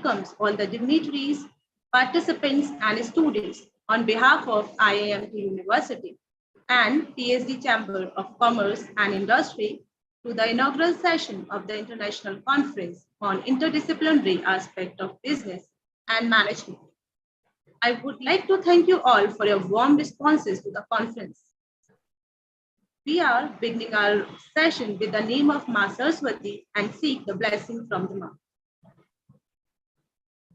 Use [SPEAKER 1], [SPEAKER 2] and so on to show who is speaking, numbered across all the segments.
[SPEAKER 1] welcomes all the dignitaries, participants, and students on behalf of IIMT University and PhD Chamber of Commerce and Industry to the inaugural session of the International Conference on Interdisciplinary Aspect of Business and Management. I would like to thank you all for your warm responses to the conference. We are beginning our session with the name of Ma Saraswati and seek the blessing from the Ma.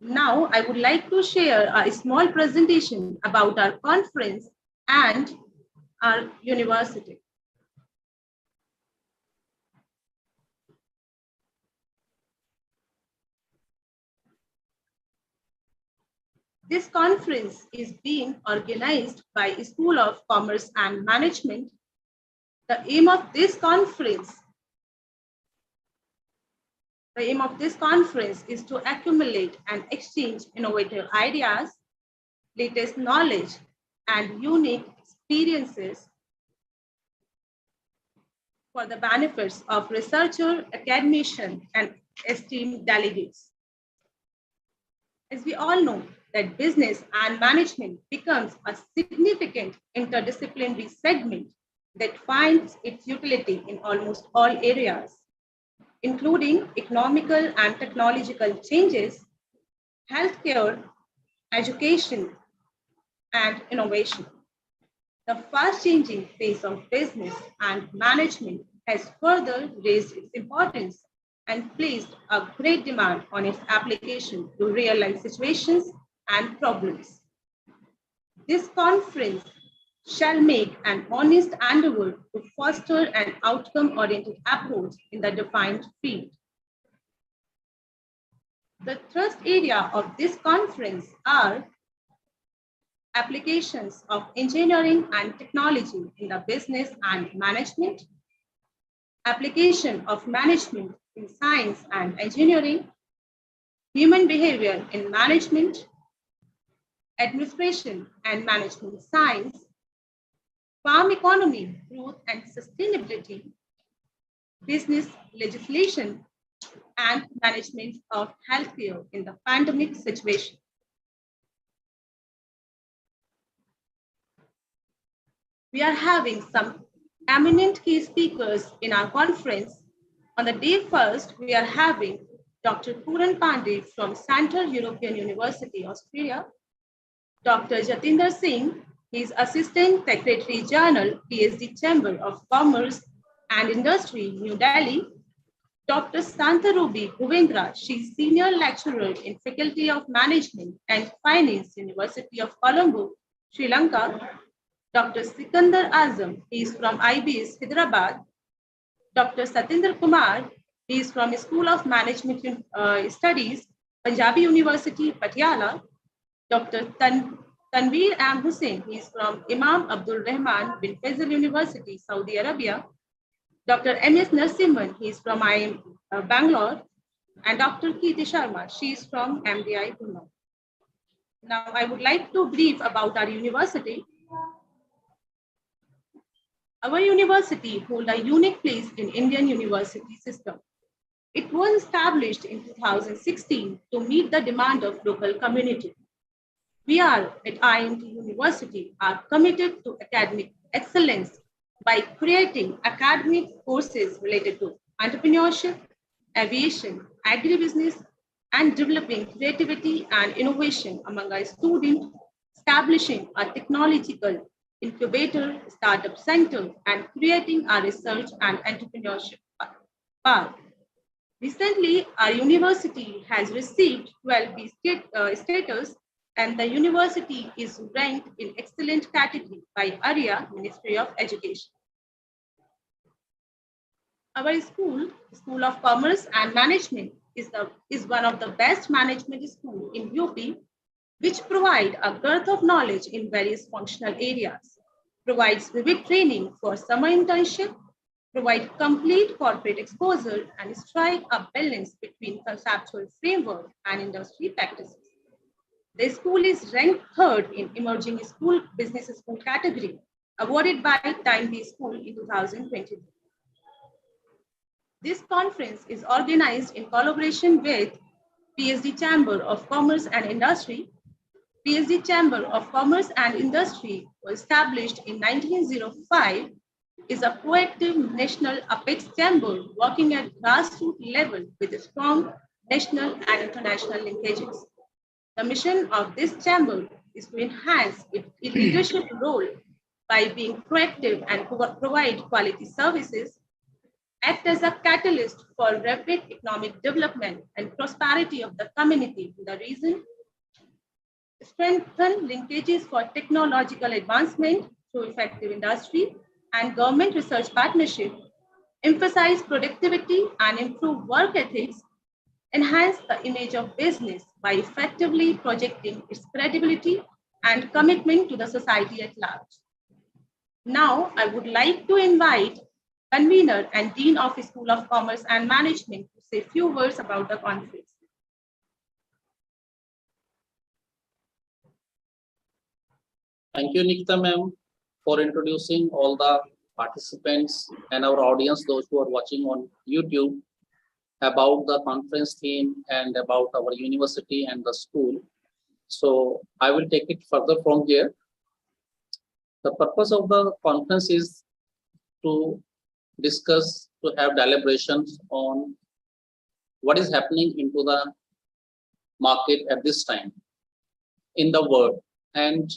[SPEAKER 1] Now, I would like to share a small presentation about our conference and our university. This conference is being organized by School of Commerce and Management. The aim of this conference is to accumulate and exchange innovative ideas, latest knowledge, and unique experiences for the benefits of researchers, academicians, and esteemed delegates. As we all know, that business and management becomes a significant interdisciplinary segment that finds its utility in almost all areas, including economical and technological changes, healthcare, education, and innovation. The fast-changing pace of business and management has further raised its importance and placed a great demand on its application to real-life situations and problems. This conference shall make an honest endeavor to foster an outcome-oriented approach in the defined field. The thrust area of this conference are applications of engineering and technology in the business and management, application of management in science and engineering, human behavior in management, administration and management science, farm economy, growth and sustainability, business legislation, and management of healthcare in the pandemic situation. We are having some eminent key speakers in our conference. On the day first, we are having Dr. Puran Pandey from Central European University, Australia, Dr. Jatinder Singh, he is Assistant Secretary General, PhD Chamber of Commerce and Industry, New Delhi, Dr. Santarubi Bhuvendra, she is Senior Lecturer in Faculty of Management and Finance, University of Colombo, Sri Lanka, Dr. Sikandar Azam, he is from IBS, Hyderabad, Dr. Satinder Kumar, he is from School of Management Studies, Punjabi University, Patiala, Dr. Tanveer M. Hussain, he is from Imam Abdul Rahman bin Faisal University, Saudi Arabia, Dr. M.S. Narasimhan, he is from IIM Bangalore, and Dr. Kirti Sharma, she is from MDI Pune. Now, I would like to brief about our university. Our university holds a unique place in Indian university system. It was established in 2016 to meet the demand of local community. We are at IIMT University are committed to academic excellence by creating academic courses related to entrepreneurship, aviation, agribusiness, and developing creativity and innovation among our students, establishing a technological incubator, startup center, and creating a research and entrepreneurship park. Recently, our university has received 12B status, and the university is ranked in excellent category by ARIA, Ministry of Education. Our School of Commerce and Management, is one of the best management schools in UP, which provide a girth of knowledge in various functional areas, provides vivid training for summer internship, provide complete corporate exposure, and strike a balance between conceptual framework and industry practices. The school is ranked third in Emerging School Business School category, awarded by Time B School in 2022. This conference is organized in collaboration with PSD Chamber of Commerce and Industry. PSD Chamber of Commerce and Industry was established in 1905, is a proactive national apex chamber working at grassroots level with strong national and international linkages. The mission of this chamber is to enhance its leadership role by being proactive and provide quality services, act as a catalyst for rapid economic development and prosperity of the community in the region, strengthen linkages for technological advancement through effective industry and government research partnership, emphasize productivity and improve work ethics, enhance the image of business by effectively projecting its credibility and commitment to the society at large. Now, I would like to invite convener and Dean of the School of Commerce and Management to say a few words about the conference.
[SPEAKER 2] Thank you, Nikita ma'am, for introducing all the participants and our audience, those who are watching on YouTube, about the conference theme and about our university and the school. So I will take it further from here. The purpose of the conference is to discuss, to have deliberations on what is happening into the market at this time in the world. And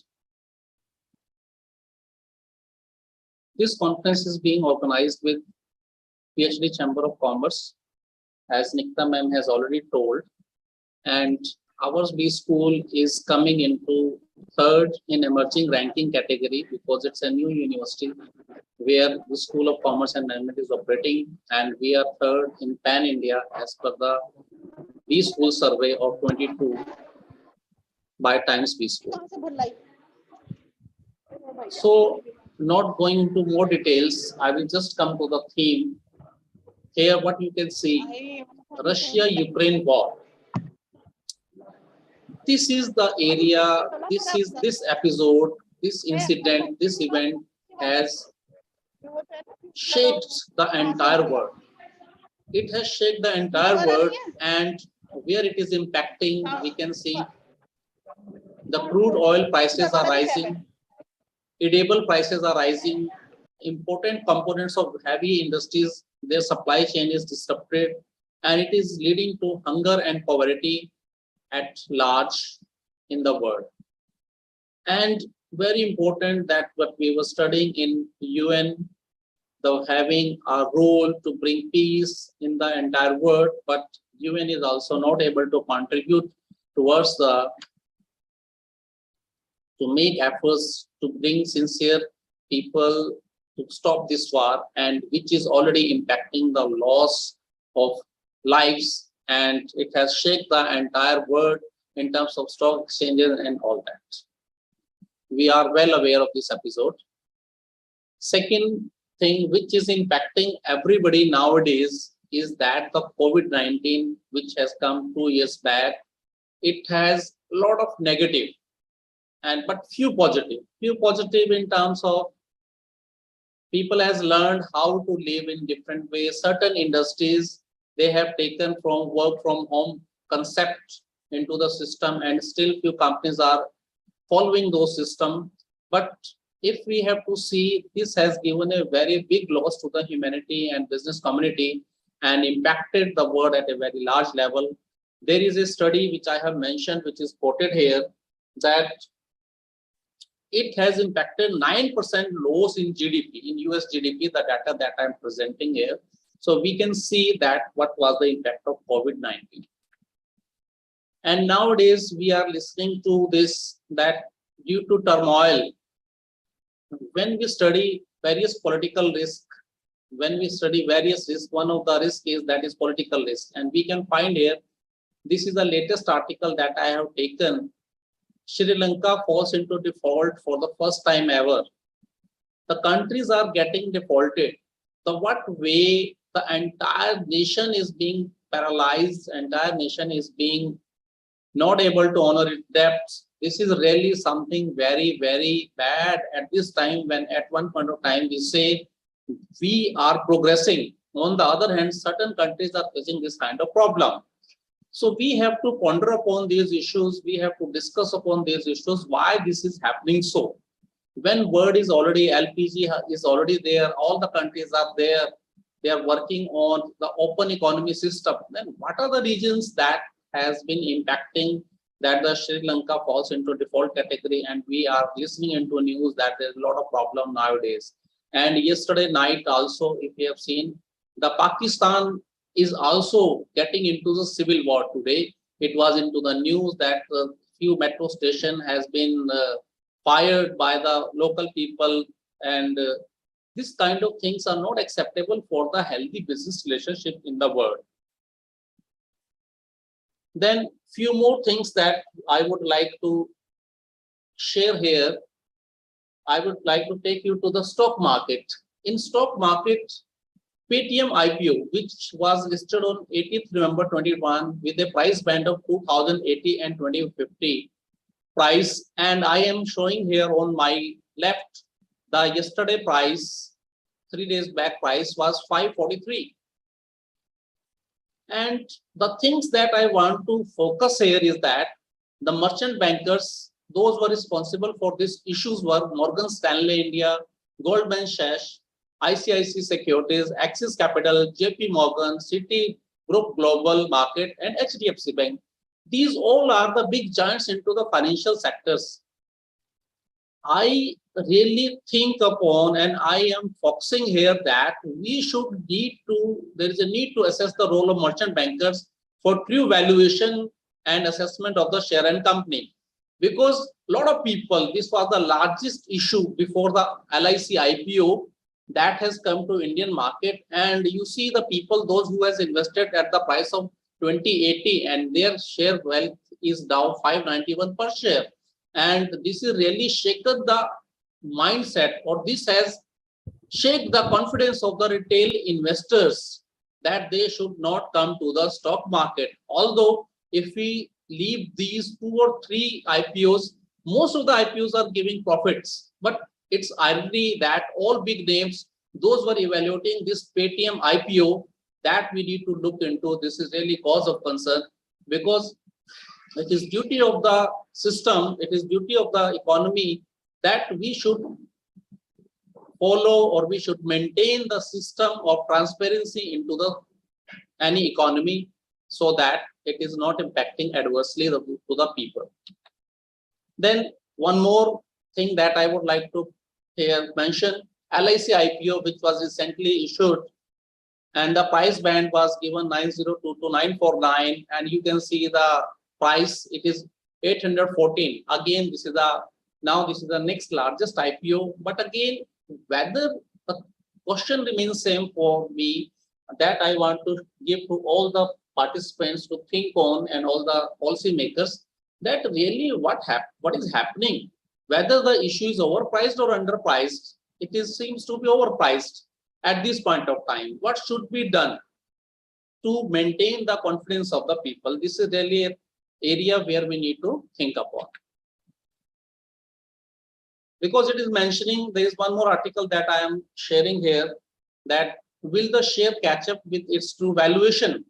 [SPEAKER 2] this conference is being organized with PhD Chamber of Commerce, as Nikita ma'am has already told, and our B school is coming into third in emerging ranking category because it's a new university where the School of Commerce and Management is operating, and we are third in Pan India as per the B school survey of 22 by Times B school. So, not going into more details, I will just come to the theme. Here, what you can see, Russia-Ukraine war. This is the area, this episode, this incident, this event has shaped the entire world. It has shaped the entire world, and where it is impacting, we can see the crude oil prices are rising, edible prices are rising, important components of heavy industries, their supply chain is disrupted, and it is leading to hunger and poverty at large in the world. And very important that what we were studying in UN, the having a role to bring peace in the entire world, but UN is also not able to contribute towards the to make efforts to bring sincere people to stop this war, and which is already impacting the loss of lives, and it has shaken the entire world in terms of stock exchanges and all that. We are well aware of this episode. Second thing which is impacting everybody nowadays is that the COVID-19, which has come 2 years back, it has a lot of negative but few positive in terms of people has learned how to live in different ways. Certain industries, they have taken from work from home concept into the system, and still few companies are following those systems. But if we have to see, this has given a very big loss to the humanity and business community and impacted the world at a very large level. There is a study which I have mentioned, which is quoted here, that it has impacted 9% loss in GDP, in US GDP, the data that I'm presenting here. So we can see that what was the impact of COVID-19. And nowadays we are listening to this, that due to turmoil, when we study various political risk, when we study various risks, one of the risks is that is political risk. And we can find here, this is the latest article that I have taken. Sri Lanka falls into default for the first time ever. The countries are getting defaulted. The what way the entire nation is being paralyzed, entire nation is being not able to honor its debts. This is really something very, very bad at this time, when at one point of time we say we are progressing. On the other hand, certain countries are facing this kind of problem. So we have to ponder upon these issues. We have to discuss upon these issues, why this is happening so. When word is already, LPG is already there, all the countries are there, they are working on the open economy system, then what are the regions that has been impacting that the Sri Lanka falls into default category, and we are listening into news that there's a lot of problem nowadays. And yesterday night also, if you have seen, the Pakistan is also getting into the civil war today. It was into the news that a few metro station has been fired by the local people, and this kind of things are not acceptable for the healthy business relationship in the world. Then few more things that I would like to share here. I would like to take you to the stock market. In stock market, Paytm IPO, which was listed on 18th November 21 with a price band of 2080 and 2050 price, and I am showing here on my left the yesterday price, 3 days back price was 543. And the things that I want to focus here is that the merchant bankers, those were responsible for these issues were Morgan Stanley India, Goldman Sachs, ICICI Securities, Axis Capital, JP Morgan, Citi Group Global Market, and HDFC Bank. These all are the big giants into the financial sectors. I really think upon, and I am focusing here that we should need to, there is a need to assess the role of merchant bankers for true valuation and assessment of the share and company. Because a lot of people, this was the largest issue before the LIC IPO that has come to Indian market, and you see the people, those who has invested at the price of 2080 and their share wealth is now 591 per share. And this is really shaken the mindset, or this has shaken the confidence of the retail investors that they should not come to the stock market. Although if we leave these 2 or 3 IPOs, most of the IPOs are giving profits, but it's irony that all big names, those were evaluating this Paytm IPO, that we need to look into. This is really cause of concern, because it is duty of the system, it is duty of the economy that we should follow, or we should maintain the system of transparency into the any economy, so that it is not impacting adversely to the people. Then one more thing that I would like to here mention, LIC IPO, which was recently issued, and the price band was given 902 to 949, and you can see the price, it is 814. Again, this is the next largest IPO, but again, whether the question remains same for me, that I want to give to all the participants to think on, and all the policy makers, that really what is happening, whether the issue is overpriced or underpriced. It seems to be overpriced at this point of time. What should be done to maintain the confidence of the people? This is really an area where we need to think upon. Because it is mentioning, there is one more article that I am sharing here, that will the share catch up with its true valuation?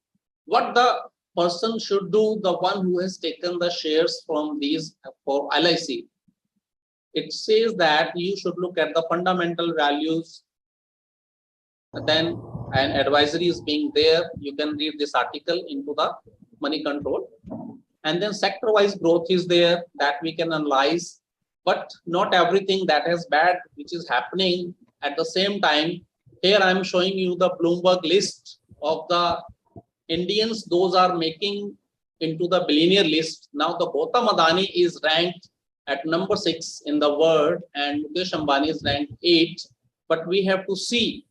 [SPEAKER 2] What the person should do, the one who has taken the shares from these for LIC. It says that you should look at the fundamental values, then an advisory is being there. You can read this article into the money control, and then sector wise growth is there that we can analyze, but not everything that is bad which is happening at the same time. Here I am showing you the Bloomberg list of the Indians, those are making into the billionaire list. Now the Gautam Adani is ranked at number 6 in the world, and Mukesh Ambani is ranked 8. But we have to see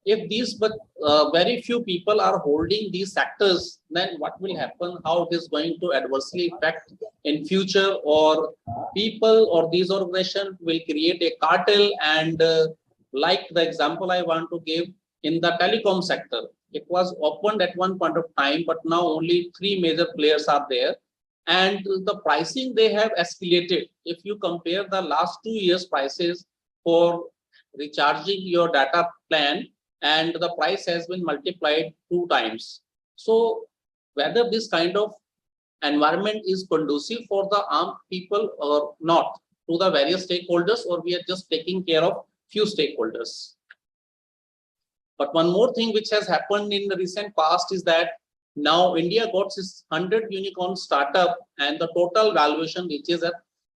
[SPEAKER 2] if these very few people are holding these sectors, then what will happen, how it is going to adversely affect in future, or people or these organizations will create a cartel. And like the example I want to give, in the telecom sector, it was opened at one point of time, but now only 3 major players are there, and the pricing they have escalated. If you compare the last 2 years prices for recharging your data plan, and the price has been multiplied 2 times. So whether this kind of environment is conducive for the armed people or not, to the various stakeholders, or we are just taking care of few stakeholders. But one more thing which has happened in the recent past is that now India got its 100 unicorn startup, and the total valuation reaches at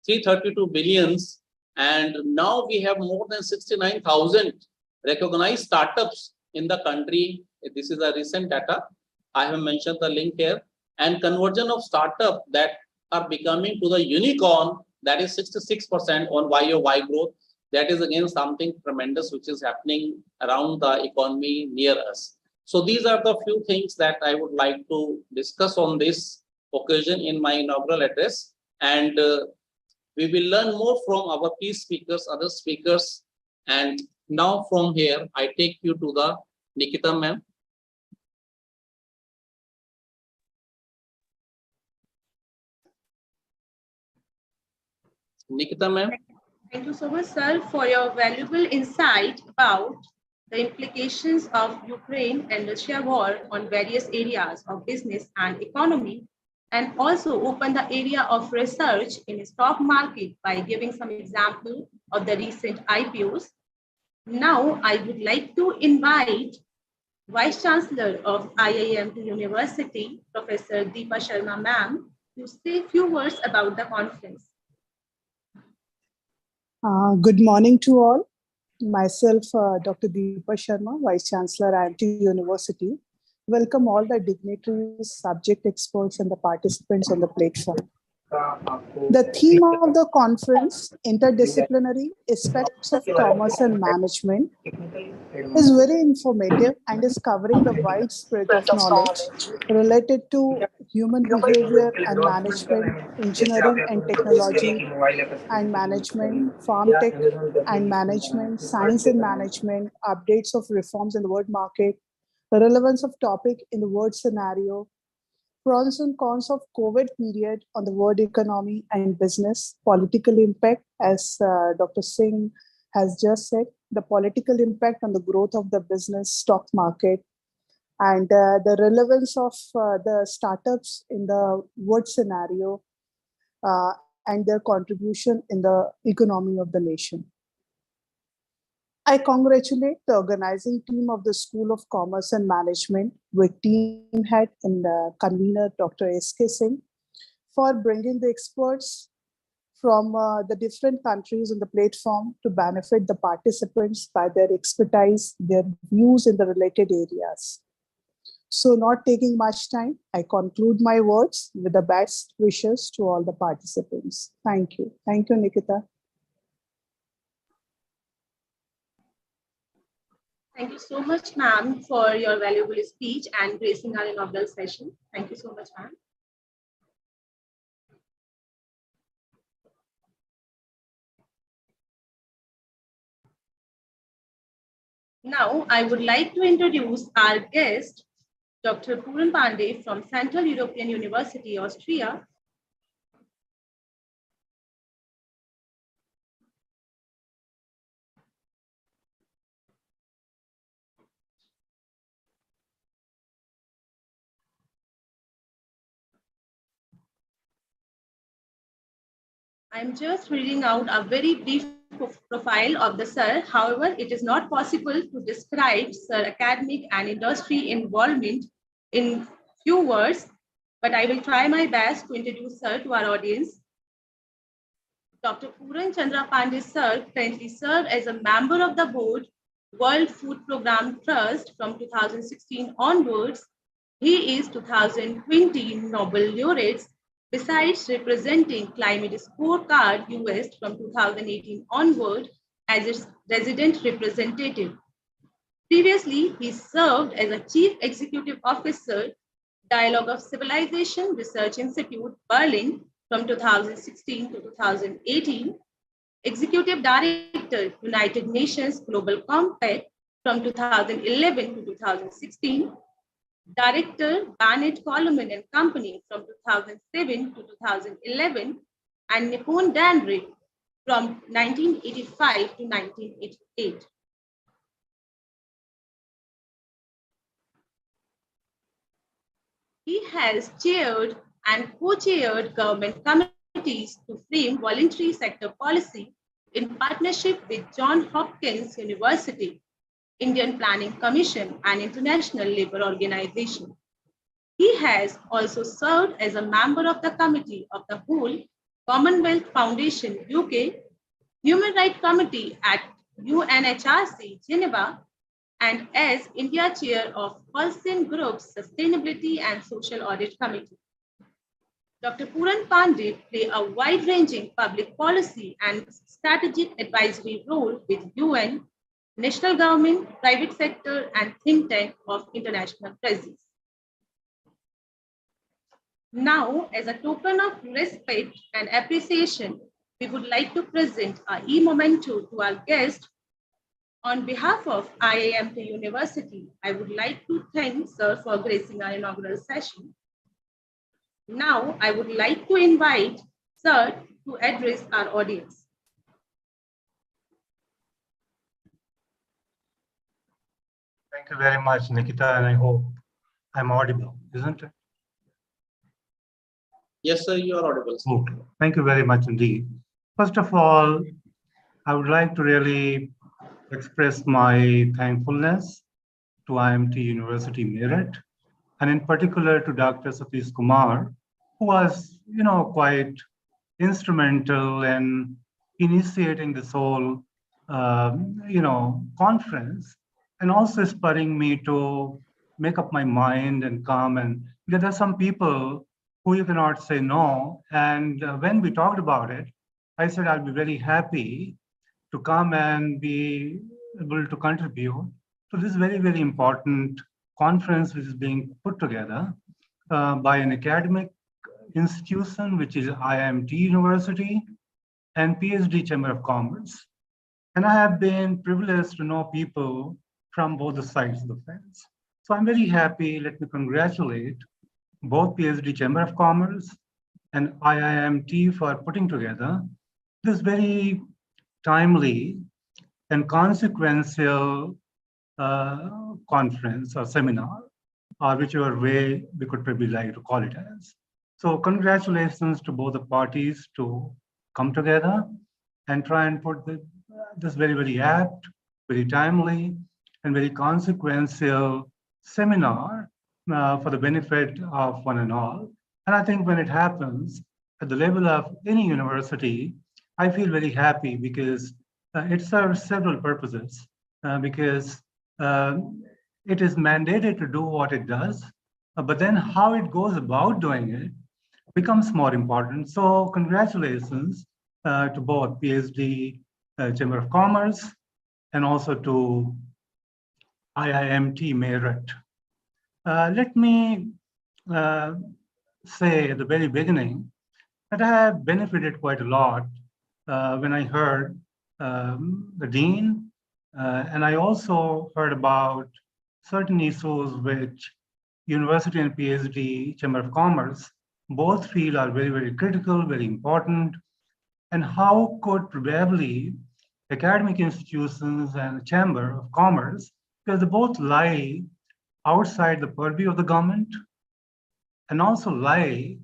[SPEAKER 2] 332 billions. And now we have more than 69,000 recognized startups in the country. This is a recent data. I have mentioned the link here. And conversion of startup that are becoming to the unicorn, that is 66% on YOY growth. That is again something tremendous which is happening around the economy near us. So these are the few things that I would like to discuss on this occasion in my inaugural address. And we will learn more from our peer speakers, other speakers. And now from here, I take you to the Nikita ma'am. Nikita ma'am.
[SPEAKER 1] Thank you so much, sir, for your valuable insight about the implications of Ukraine and Russia war on various areas of business and economy, and also open the area of research in the stock market by giving some example of the recent IPOs. Now, I would like to invite Vice Chancellor of IIMT University, Professor Deepa Sharma ma'am, to say a few words about the conference.
[SPEAKER 3] Good morning to all. Myself, Dr. Deepa Sharma, Vice Chancellor, IIMT University. Welcome all the dignitaries, subject experts, and the participants on the platform. The theme of the conference, Interdisciplinary Aspects of Commerce and Management, is very informative and is covering the wide spread of knowledge related to human behavior and management, engineering and technology and management, farm tech and management, science and management, updates of reforms in the world market, the relevance of topic in the world scenario, pros and cons of COVID period on the world economy and business, political impact, as Dr. Singh has just said, the political impact on the growth of the business stock market, and the relevance of the startups in the world scenario and their contribution in the economy of the nation. I congratulate the organizing team of the School of Commerce and Management with team head and convener Dr. S.K. Singh for bringing the experts from the different countries on the platform to benefit the participants by their expertise, their views in the related areas. So not taking much time, I conclude my words with the best wishes to all the participants. Thank you. Thank you, Nikita.
[SPEAKER 1] Thank you so much, ma'am, for your valuable speech and gracing our inaugural session. Thank you so much, ma'am. Now, I would like to introduce our guest, Dr. Puran Pandey from Central European University, Austria. I'm just reading out a very brief profile of the sir. However, it is not possible to describe sir academic and industry involvement in few words, but I will try my best to introduce sir to our audience. Dr. Puran Chandra Pandey sir currently serves as a member of the board, World Food Program Trust from 2016 onwards. He is 2020 Nobel laureate. Besides representing Climate Scorecard US from 2018 onward as its resident representative. Previously, he served as a Chief Executive Officer, Dialogue of Civilization Research Institute, Berlin from 2016 to 2018, Executive Director, United Nations Global Compact from 2011 to 2016, Director, Barnett Coleman and Company from 2007 to 2011, and Nippon Danrik from 1985 to 1988. He has chaired and co-chaired government committees to frame voluntary sector policy in partnership with Johns Hopkins University, Indian Planning Commission, and International Labour Organization. He has also served as a member of the Committee of the Whole Commonwealth Foundation UK, Human Rights Committee at UNHRC Geneva, and as India Chair of Holcim Group's Sustainability and Social Audit Committee. Dr. Puran Pandey play a wide-ranging public policy and strategic advisory role with UN, national government, private sector, and think tank of international presence. Now, as a token of respect and appreciation, we would like to present our e-memento to our guest. On behalf of IIMT University, I would like to thank Sir for gracing our inaugural session. Now, I would like to invite Sir to address our audience.
[SPEAKER 4] Thank you very much, Nikita, and I hope I'm audible, isn't it?
[SPEAKER 2] Yes, sir, you are audible. Sir.
[SPEAKER 4] Okay. Thank you very much indeed. First of all, I would like to really express my thankfulness to IIMT University Meerut, and in particular to Dr. Satish Kumar, who was, quite instrumental in initiating this whole, conference, and also spurring me to make up my mind and come. And because there are some people who you cannot say no. And when we talked about it, I said I'll be very happy to come and be able to contribute to this very, very important conference which is being put together by an academic institution, which is IIMT University and PhD Chamber of Commerce. And I have been privileged to know people from both the sides of the fence. So I'm very happy. Let me congratulate both PhD Chamber of Commerce and IIMT for putting together this very timely and consequential conference or seminar, or whichever way we could probably like to call it as. So congratulations to both the parties to come together and try and put this very, very apt, very timely, and very consequential seminar for the benefit of one and all. And I think when it happens at the level of any university, I feel very happy because it serves several purposes, because it is mandated to do what it does, but then how it goes about doing it becomes more important. So congratulations to both PhD Chamber of Commerce and also to IIMT Meerut. Let me say at the very beginning that I have benefited quite a lot when I heard the dean, and I also heard about certain issues which University and PhD Chamber of Commerce both feel are very, very critical, very important, and how could probably academic institutions and Chamber of Commerce, because they both lie outside the purview of the government and also lie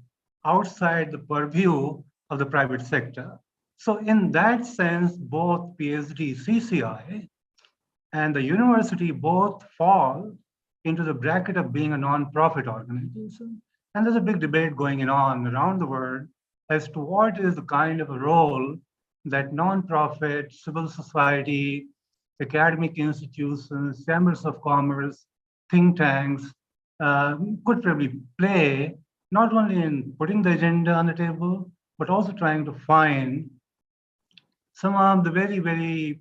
[SPEAKER 4] outside the purview of the private sector. So in that sense, both PhD CCI and the university both fall into the bracket of being a non-profit organization. And there's a big debate going on around the world as to what is the kind of a role that non-profit, civil society, academic institutions, chambers of commerce, think tanks could probably play, not only in putting the agenda on the table, but also trying to find some of the very, very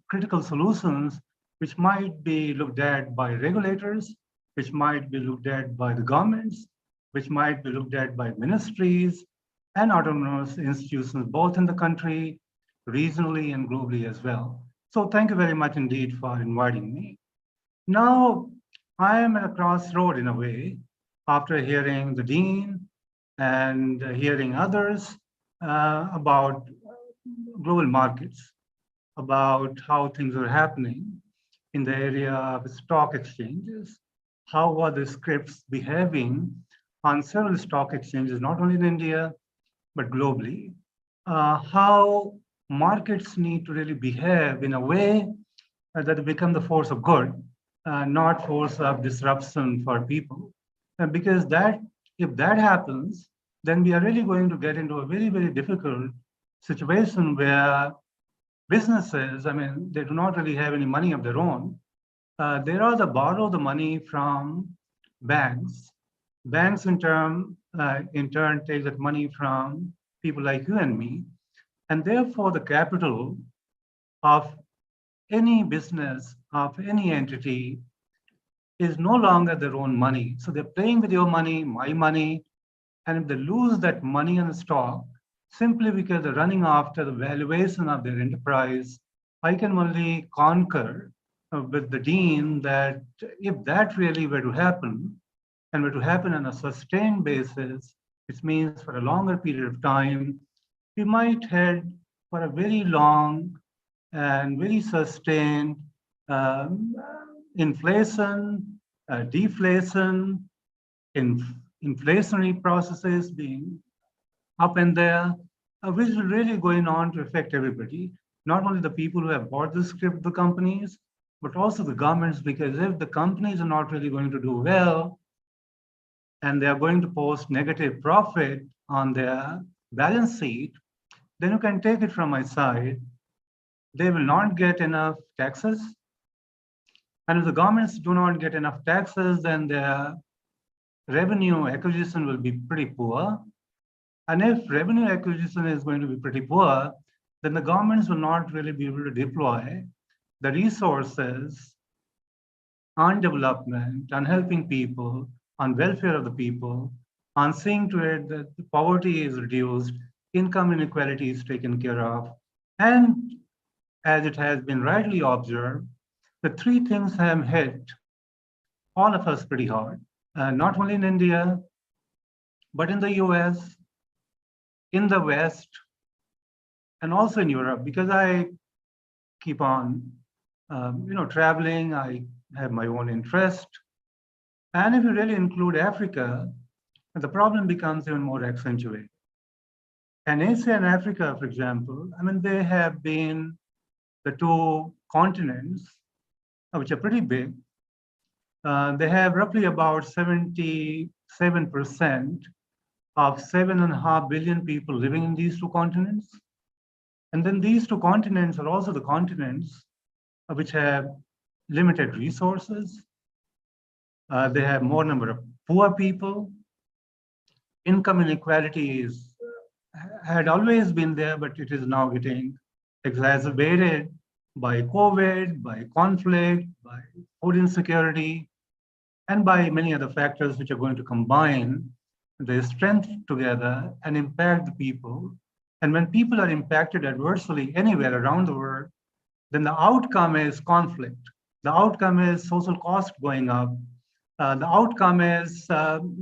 [SPEAKER 4] critical solutions which might be looked at by regulators, which might be looked at by the governments, which might be looked at by ministries and autonomous institutions, both in the country, regionally and globally as well. So thank you very much indeed for inviting me. Now, I am at a crossroad in a way, after hearing the dean and hearing others about global markets, about how things are happening in the area of stock exchanges, how are the scripts behaving on several stock exchanges, not only in India, but globally. How markets need to really behave in a way that they become the force of good, not force of disruption for people. Because that, if that happens, then we are really going to get into a very, very difficult situation where businesses, I mean, they do not really have any money of their own. They rather borrow the money from banks. Banks in turn take that money from people like you and me. And therefore, the capital of any business, of any entity, is no longer their own money. So they're playing with your money, my money. And if they lose that money in the stock, simply because they're running after the valuation of their enterprise, I can only concur with the dean that if that really were to happen, and were to happen on a sustained basis, which means for a longer period of time, we might head for a very long and very sustained um, inflation, deflation, inflationary processes being up and there, which is really going on to affect everybody, not only the people who have bought the script, the companies, but also the governments, because if the companies are not really going to do well, and they are going to post negative profit on their balance sheet, then you can take it from my side. They will not get enough taxes. And if the governments do not get enough taxes, then their revenue acquisition will be pretty poor. And if revenue acquisition is going to be pretty poor, then the governments will not really be able to deploy the resources on development, on helping people, on welfare of the people, on seeing to it that the poverty is reduced, income inequality is taken care of. And as it has been rightly observed, the three things have hit all of us pretty hard, not only in India, but in the US, in the West, and also in Europe, because I keep on traveling, I have my own interest. And if you really include Africa, the problem becomes even more accentuated. And Asia and Africa, for example, I mean, they have been the two continents, which are pretty big. They have roughly about 77% of 7.5 billion people living in these two continents. And then these two continents are also the continents which have limited resources. They have more number of poor people. Income inequality had always been there, but it is now getting exacerbated by COVID, by conflict, by food insecurity, and by many other factors which are going to combine their strength together and impact the people. And when people are impacted adversely anywhere around the world, then the outcome is conflict. The outcome is social cost going up. The outcome is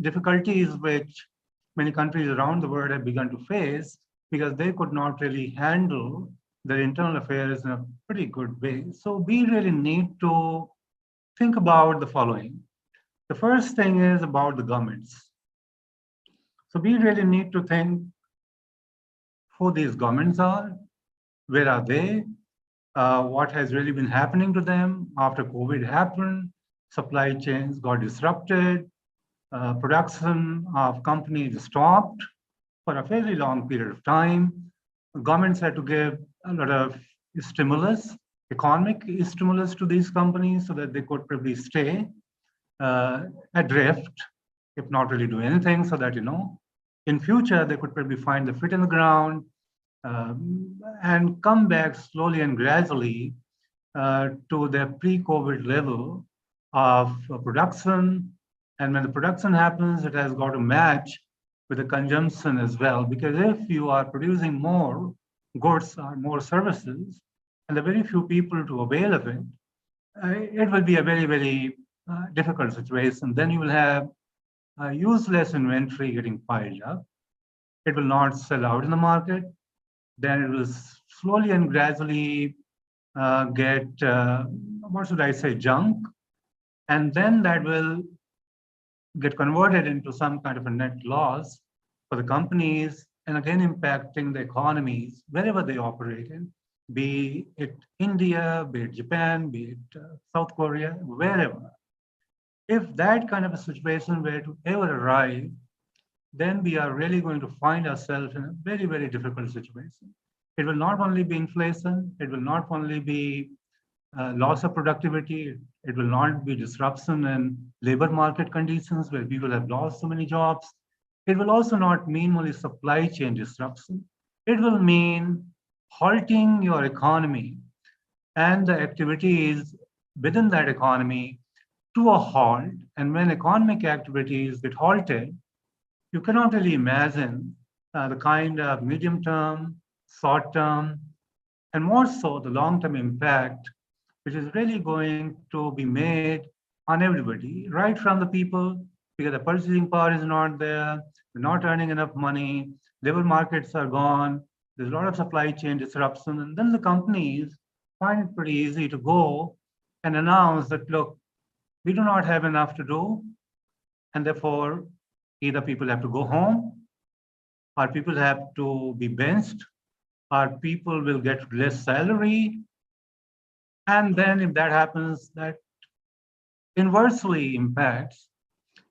[SPEAKER 4] difficulties which many countries around the world have begun to face because they could not really handle their internal affairs in a pretty good way. So we really need to think about the following. The first thing is about the governments. So we really need to think who these governments are, where are they, what has really been happening to them after COVID happened, supply chains got disrupted, production of companies stopped for a fairly long period of time. Governments had to give a lot of stimulus, economic stimulus to these companies so that they could probably stay adrift, if not really do anything, so that, in future, they could probably find the feet in the ground and come back slowly and gradually to their pre-COVID level of production. And when the production happens, it has got to match with the consumption as well. Because if you are producing more goods or more services, and there are very few people to avail of it, it will be a very, very difficult situation. Then you will have useless inventory getting piled up. It will not sell out in the market. Then it will slowly and gradually get, what should I say, junk. And then that will get converted into some kind of a net loss for the companies, and again impacting the economies wherever they operate in, be it India, be it Japan, be it South Korea, wherever. If that kind of a situation were to ever arrive, then we are really going to find ourselves in a very, very difficult situation. It will not only be inflation, it will not only be loss of productivity, it will not be disruption in labor market conditions where people have lost so many jobs. It will also not mean only supply chain disruption. It will mean halting your economy and the activities within that economy to a halt. And when economic activities get halted, you cannot really imagine the kind of medium term, short term, and more so the long term impact, which is really going to be made on everybody, right from the people, because the purchasing power is not there, they're not earning enough money, labor markets are gone, there's a lot of supply chain disruption, and then the companies find it pretty easy to go and announce that, look, we do not have enough to do, and therefore either people have to go home, or people have to be benched, or people will get less salary. And then if that happens, that inversely impacts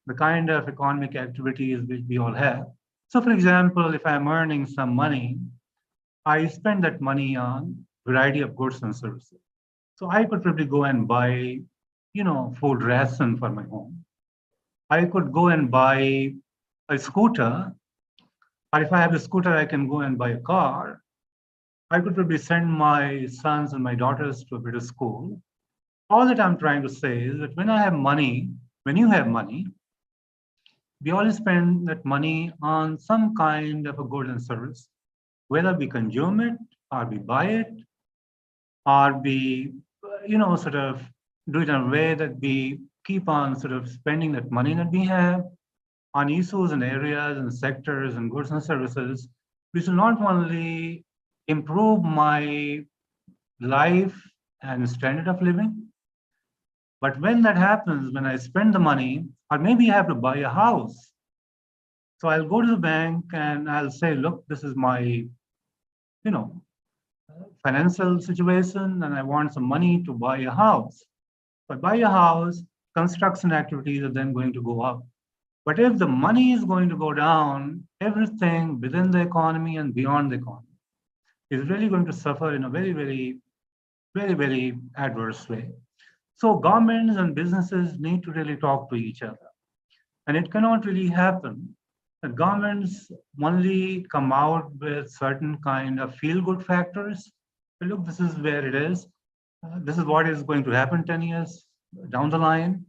[SPEAKER 4] the kind of economic activities which we all have. So for example, if I'm earning some money, I spend that money on a variety of goods and services. So I could probably go and buy, food ration for my home. I could go and buy a scooter, or if I have a scooter, I can go and buy a car. I could probably send my sons and my daughters to a better school. All that I'm trying to say is that when I have money, when you have money, we all spend that money on some kind of a good and service, whether we consume it or we buy it, or we, sort of do it in a way that we keep on sort of spending that money that we have on issues and areas and sectors and goods and services, which will not only improve my life and standard of living, but when that happens, when I spend the money, or maybe I have to buy a house. So I'll go to the bank and I'll say, look, this is my, financial situation, and I want some money to buy a house. If I buy a house, construction activities are then going to go up. But if the money is going to go down, everything within the economy and beyond the economy is really going to suffer in a very, very, very, very adverse way. So governments and businesses need to really talk to each other. And it cannot really happen that governments only come out with certain kind of feel-good factors. Look, this is where it is. This is what is going to happen 10 years down the line.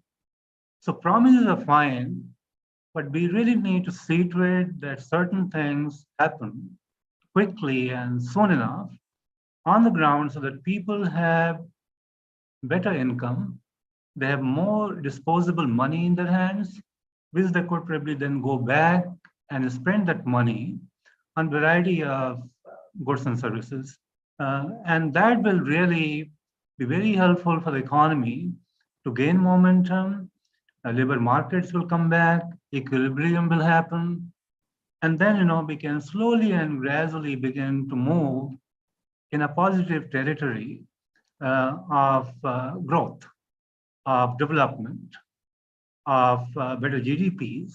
[SPEAKER 4] So promises are fine, but we really need to see to it that certain things happen quickly and soon enough on the ground so that people have better income, they have more disposable money in their hands, which they could probably then go back and spend that money on a variety of goods and services. And that will really be very helpful for the economy to gain momentum. Labor markets will come back, equilibrium will happen, and then we can slowly and gradually begin to move in a positive territory of growth, of development, of better GDPs,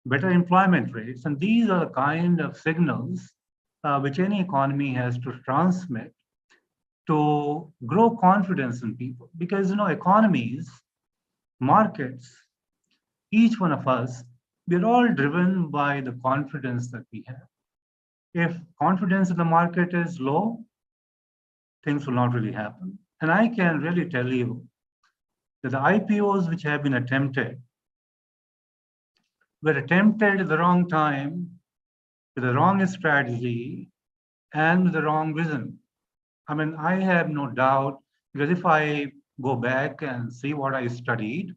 [SPEAKER 4] better employment rates. And these are the kind of signals which any economy has to transmit to grow confidence in people. Because, economies, markets, each one of us, we're all driven by the confidence that we have. If confidence in the market is low, things will not really happen. And I can really tell you that the IPOs which have been attempted were attempted at the wrong time, with the wrong strategy, and with the wrong vision. I mean, I have no doubt, because if I go back and see what I studied,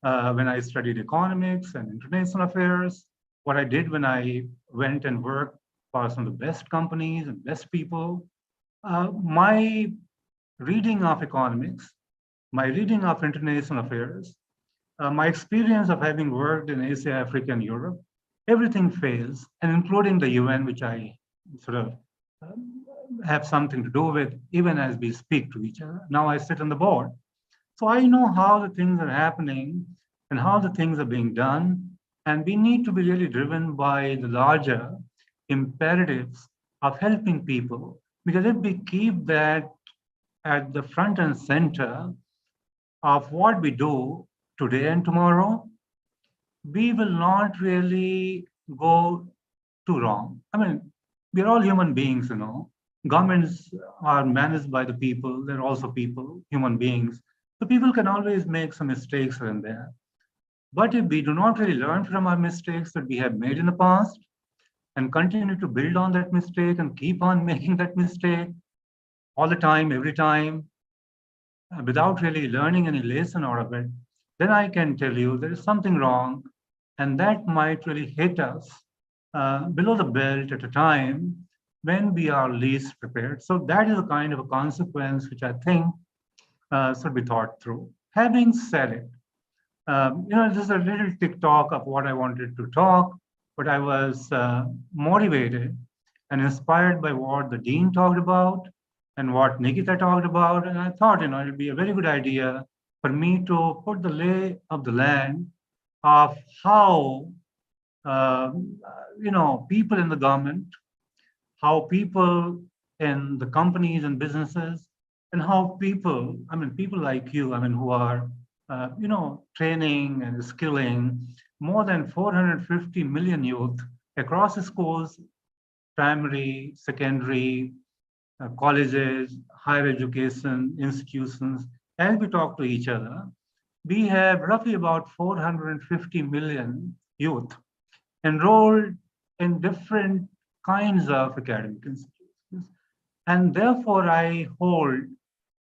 [SPEAKER 4] when I studied economics and international affairs, what I did when I went and worked for some of the best companies and best people, my reading of economics, my reading of international affairs my experience of having worked in Asia, Africa, and Europe, everything fails, and including the UN, which I sort of have something to do with, even as we speak to each other. Now I sit on the board. So I know how the things are happening and how the things are being done. And we need to be really driven by the larger imperatives of helping people. Because if we keep that at the front and center of what we do today and tomorrow, we will not really go too wrong. I mean, we're all human beings, you know. Governments are managed by the people. They're also people, human beings. So people can always make some mistakes here and there. But if we do not really learn from our mistakes that we have made in the past and continue to build on that mistake and keep on making that mistake all the time, every time, without really learning any lesson out of it, then I can tell you there is something wrong, and that might really hit us below the belt at a time when we are least prepared. So that is a kind of a consequence which I think should be thought through. Having said it, this is a little TikTok of what I wanted to talk, but I was motivated and inspired by what the dean talked about and what Nikita talked about. And I thought, it would be a very good idea for me to put the lay of the land of how, people in the government, how people in the companies and businesses, and how people like you, who are, training and skilling more than 450 million youth across the schools, primary, secondary, colleges, higher education institutions. As we talk to each other, we have roughly about 450 million youth enrolled in different kinds of academic institutions. And therefore, I hold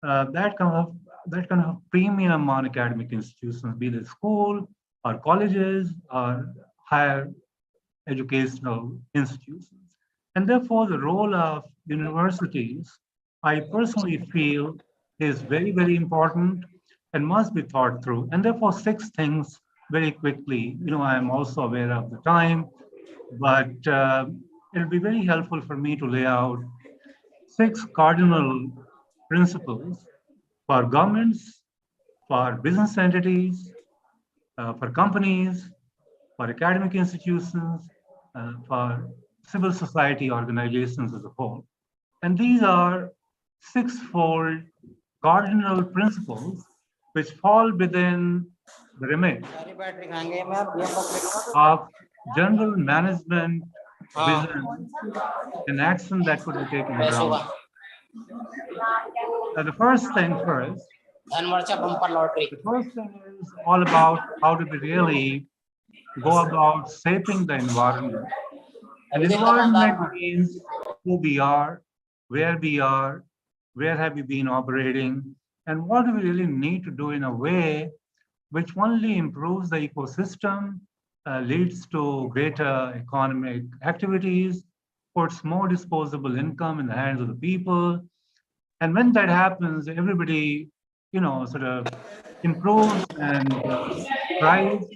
[SPEAKER 4] that kind of premium on academic institutions, be it school or colleges or higher educational institutions. And therefore, the role of universities, I personally feel, is very, very important and must be thought through. And therefore, 6 things very quickly. I am also aware of the time, but it'll be very helpful for me to lay out 6 cardinal principles for governments, for business entities, for companies, for academic institutions, for civil society organizations as a whole. And these are 6-fold cardinal principles which fall within the remit of general management vision and action that could be taken ground. The first thing first, the first thing is all about how do we really go about shaping the environment. And environment means who we are, where have we been operating, and what do we really need to do in a way which only improves the ecosystem, leads to greater economic activities, puts more disposable income in the hands of the people. And when that happens, everybody, sort of improves and thrives.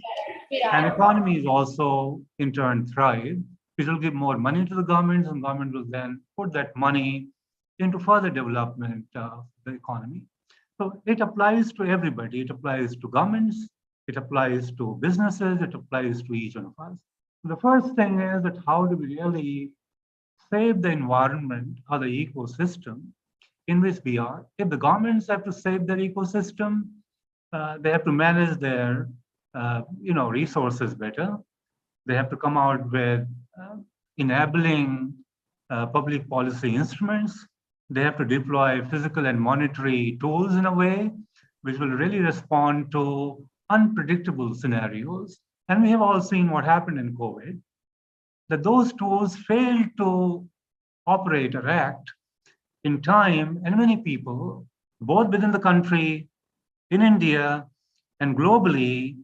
[SPEAKER 4] And economies also, in turn, thrive. It will give more money to the governments, and government will then put that money into further development of the economy. So it applies to everybody. It applies to governments, it applies to businesses, it applies to each one of us. So the first thing is that how do we really save the environment or the ecosystem in which we are? If the governments have to save their ecosystem, they have to manage their resources better. They have to come out with enabling public policy instruments. They have to deploy physical and monetary tools in a way which will really respond to unpredictable scenarios. And we have all seen what happened in COVID, that those tools failed to operate or act in time, and many people, both within the country, in India, and globally,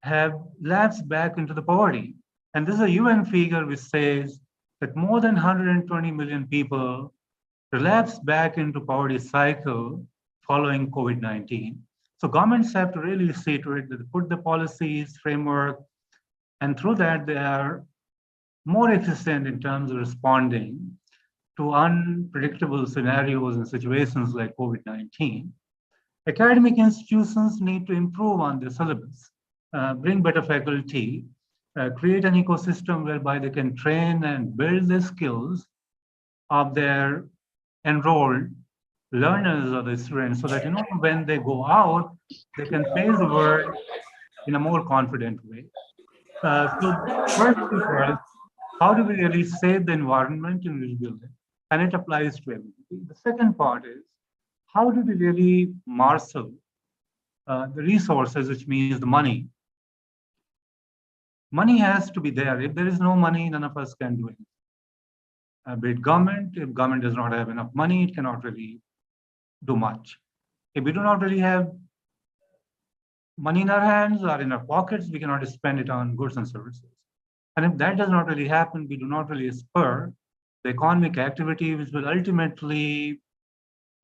[SPEAKER 4] have lapsed back into the poverty. And this is a UN figure which says that more than 120 million people relapsed back into poverty cycle following COVID-19. So governments have to really see to it that they put the policies, framework, and through that they are more efficient in terms of responding to unpredictable scenarios and situations like COVID-19. Academic institutions need to improve on their syllabus, bring better faculty, create an ecosystem whereby they can train and build the skills of their enrolled learners or the students so that, when they go out, they can face the world in a more confident way. So first thing first, how do we really save the environment in which we live? And it applies to everybody. The second part is, how do we really marshal the resources, which means the money? Money has to be there. If there is no money, none of us can do anything. Be it government, if government does not have enough money, it cannot really do much. If we do not really have money in our hands or in our pockets, we cannot spend it on goods and services. And if that does not really happen, we do not really spur the economic activity, which will ultimately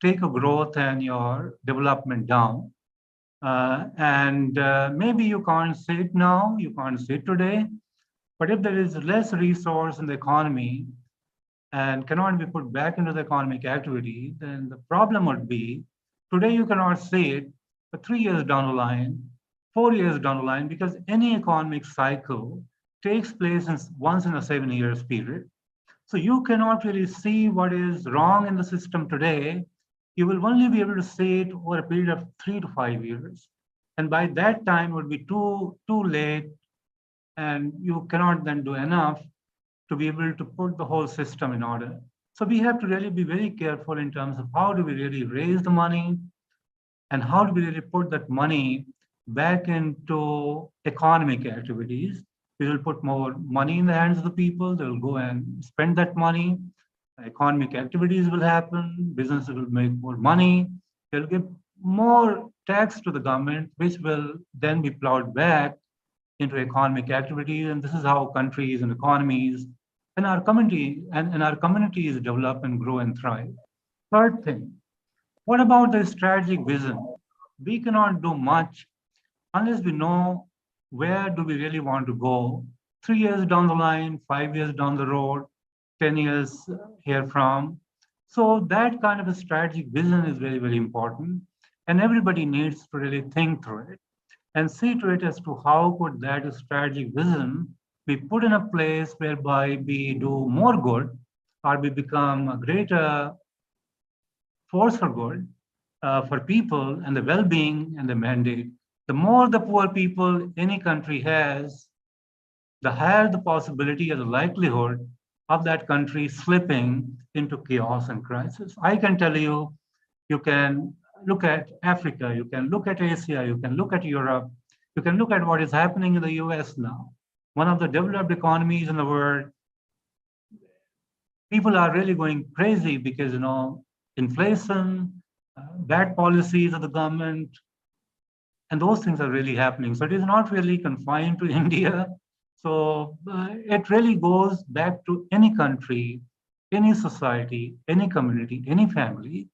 [SPEAKER 4] take a growth and your development down. Maybe you can't see it now, you can't see it today, but if there is less resource in the economy and cannot be put back into the economic activity, then the problem would be, today you cannot see it, but 3 years down the line, 4 years down the line, because any economic cycle takes place once in a 7 years period. So you cannot really see what is wrong in the system today. You will only be able to see it over a period of 3 to 5 years. And by that time it would be too late, and you cannot then do enough to be able to put the whole system in order. So we have to really be very careful in terms of how do we really raise the money and how do we really put that money back into economic activities. We will put more money in the hands of the people. They will go and spend that money. Economic activities will happen. Businesses will make more money. They'll give more tax to the government, which will then be plowed back into economic activities. And this is how countries and economies and our communities develop and grow and thrive. Third thing, what about the strategic vision? We cannot do much unless we know where do we really want to go 3 years down the line, 5 years down the road, 10 years here from. So that kind of a strategic vision is very, very important. And everybody needs to really think through it and see to it as to how could that strategic vision be put in a place whereby we do more good or we become a greater force for good for people and the well-being and the mandate. The more the poor people any country has, the higher the possibility or the likelihood of that country slipping into chaos and crisis. I can tell you, you can look at Africa, you can look at Asia, you can look at Europe, you can look at what is happening in the US now. One of the developed economies in the world. People are really going crazy because, inflation, bad policies of the government, and those things are really happening. So it is not really confined to India. So it really goes back to any country, any society, any community, any family.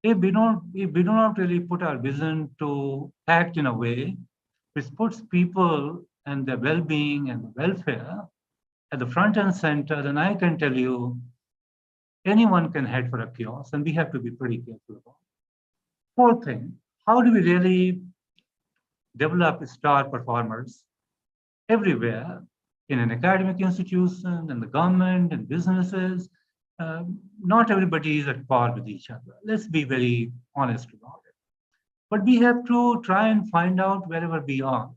[SPEAKER 4] If we do not really put our vision to act in a way which puts people and their well-being and welfare at the front and center, then I can tell you, anyone can head for a chaos, and we have to be pretty careful about it. Fourth thing, how do we really develop star performers everywhere, in an academic institution, in the government, and businesses? Not everybody is at par with each other. Let's be very honest about it. But we have to try and find out wherever we are.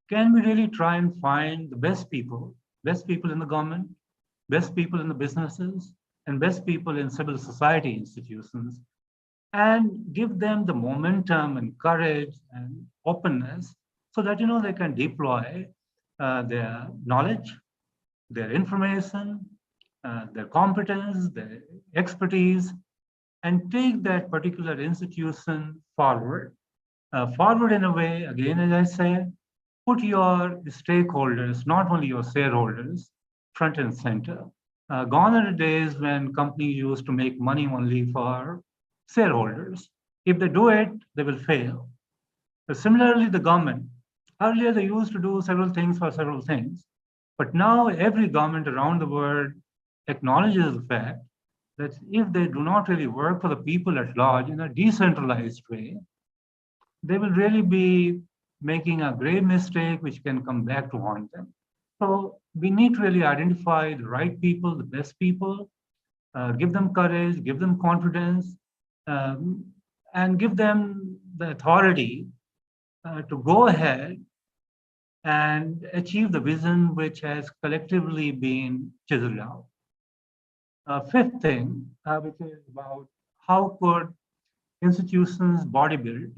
[SPEAKER 4] Can we really try and find the best people in the government, best people in the businesses, and best people in civil society institutions, and give them the momentum and courage and openness so that, they can deploy their knowledge, their information, their competence, their expertise, and take that particular institution forward. Forward in a way, again, as I say, put your stakeholders, not only your shareholders, front and center. Gone are the days when companies used to make money only for shareholders. If they do it, they will fail. But similarly, the government, earlier they used to do several things for several things, but now every government around the world acknowledges the fact that if they do not really work for the people at large in a decentralized way, they will really be making a grave mistake which can come back to haunt them. So we need to really identify the right people, the best people, give them courage, give them confidence, um, and give them the authority to go ahead and achieve the vision which has collectively been chiseled out. Fifth thing, which is about how could institutions body build.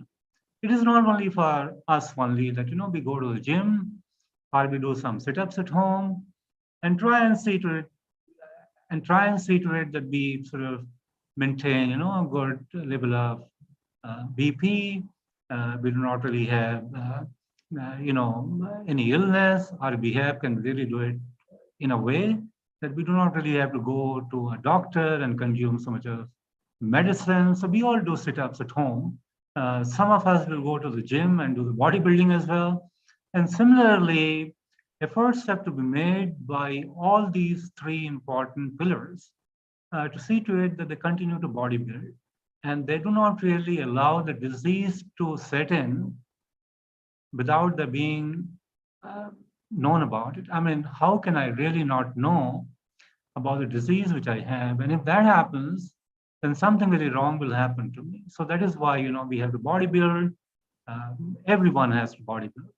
[SPEAKER 4] It is not only for us only that we go to the gym or we do some sit-ups at home and try and see to it that we sort of maintain a good level of BP. We do not really have any illness, or we can really do it in a way that we do not really have to go to a doctor and consume so much of medicine. So we all do sit-ups at home. Some of us will go to the gym and do the bodybuilding as well. And similarly, efforts have to be made by all these three important pillars to see to it that they continue to body build. And they do not really allow the disease to set in without there being known about it. I mean, how can I really not know about the disease which I have? And if that happens, then something very wrong will happen to me. So that is why, we have to body build. Everyone has to body build.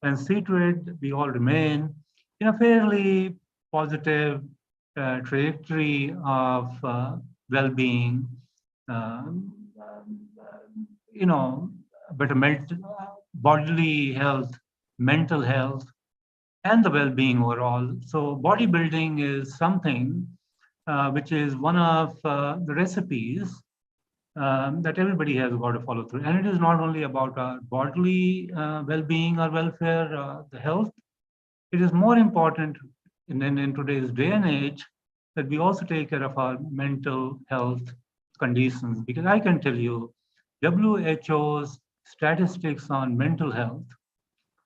[SPEAKER 4] And see to it that we all remain in a fairly positive trajectory of well-being, better bodily health, mental health, and the well-being overall. So bodybuilding is something which is one of the recipes that everybody has got to follow through. And it is not only about our bodily well-being or welfare, the health. It is more important in today's day and age that we also take care of our mental health conditions. Because I can tell you, WHO's statistics on mental health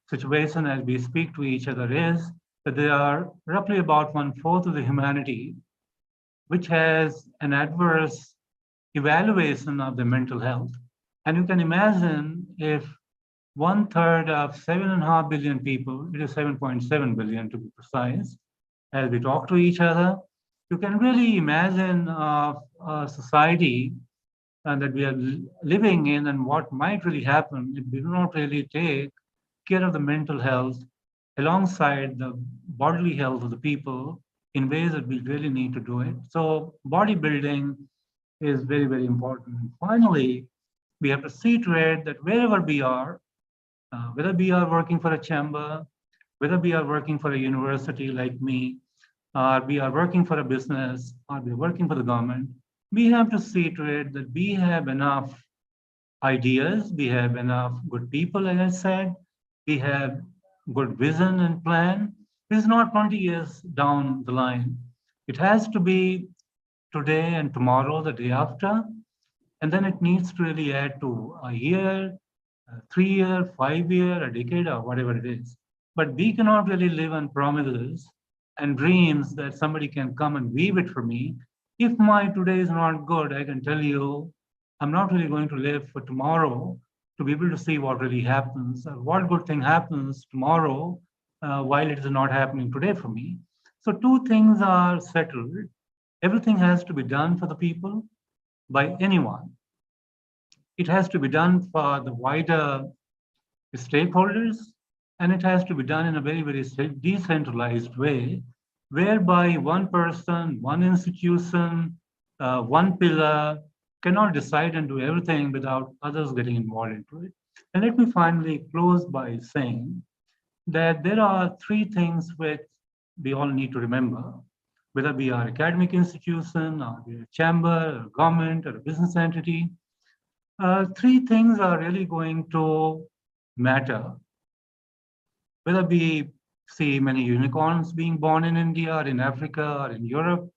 [SPEAKER 4] situation as we speak to each other is that there are roughly about 1/4 of the humanity which has an adverse evaluation of the mental health. And you can imagine if 1/3 of 7.5 billion people, it is 7.7 billion to be precise, as we talk to each other, you can really imagine a society that we are living in and what might really happen if we do not really take care of the mental health alongside the bodily health of the people in ways that we really need to do it. So bodybuilding is very, very important. And finally, we have to see to it that wherever we are, whether we are working for a chamber, whether we are working for a university like me, or we are working for a business, or we are working for the government, we have to see to it that we have enough ideas, we have enough good people, as I said, we have good vision and plan. This is not 20 years down the line. It has to be today and tomorrow, the day after, and then it needs to really add to a year, 3 year, 5 year, a decade, or whatever it is. But we cannot really live on promises and dreams that somebody can come and weave it for me. If my today is not good, I can tell you, I'm not really going to live for tomorrow to be able to see what really happens, or what good thing happens tomorrow while it is not happening today for me. So two things are settled. Everything has to be done for the people by anyone. It has to be done for the wider stakeholders, and it has to be done in a very, very decentralized way, whereby one person, one institution, one pillar cannot decide and do everything without others getting involved into it. And let me finally close by saying that there are three things which we all need to remember, whether we are academic institution, or we are a chamber, or government, or a business entity. Three things are really going to matter. Whether we see many unicorns being born in India, or in Africa, or in Europe,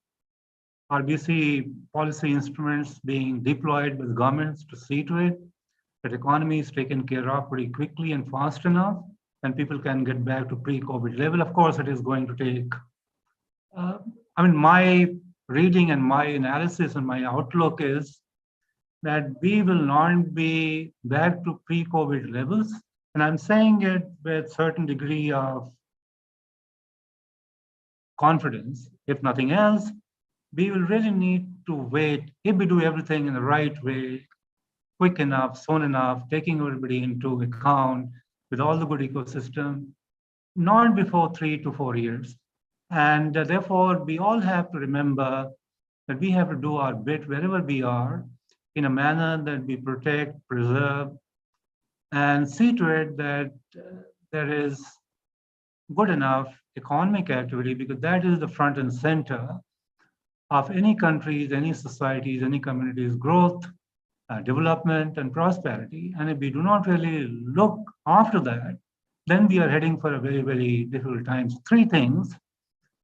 [SPEAKER 4] RBC policy instruments being deployed by the governments to see to it that economy is taken care of pretty quickly and fast enough, and people can get back to pre-COVID level. Of course, it is going to take, my reading and my analysis and my outlook is that we will not be back to pre-COVID levels. And I'm saying it with certain degree of confidence. If nothing else, we will really need to wait if we do everything in the right way, quick enough, soon enough, taking everybody into account with all the good ecosystem, not before 3 to 4 years. And therefore, we all have to remember that we have to do our bit wherever we are in a manner that we protect, preserve, and see to it that there is good enough economic activity, because that is the front and center of any countries, any societies, any communities' growth, development, and prosperity. And if we do not really look after that, then we are heading for a very, very difficult times. Three things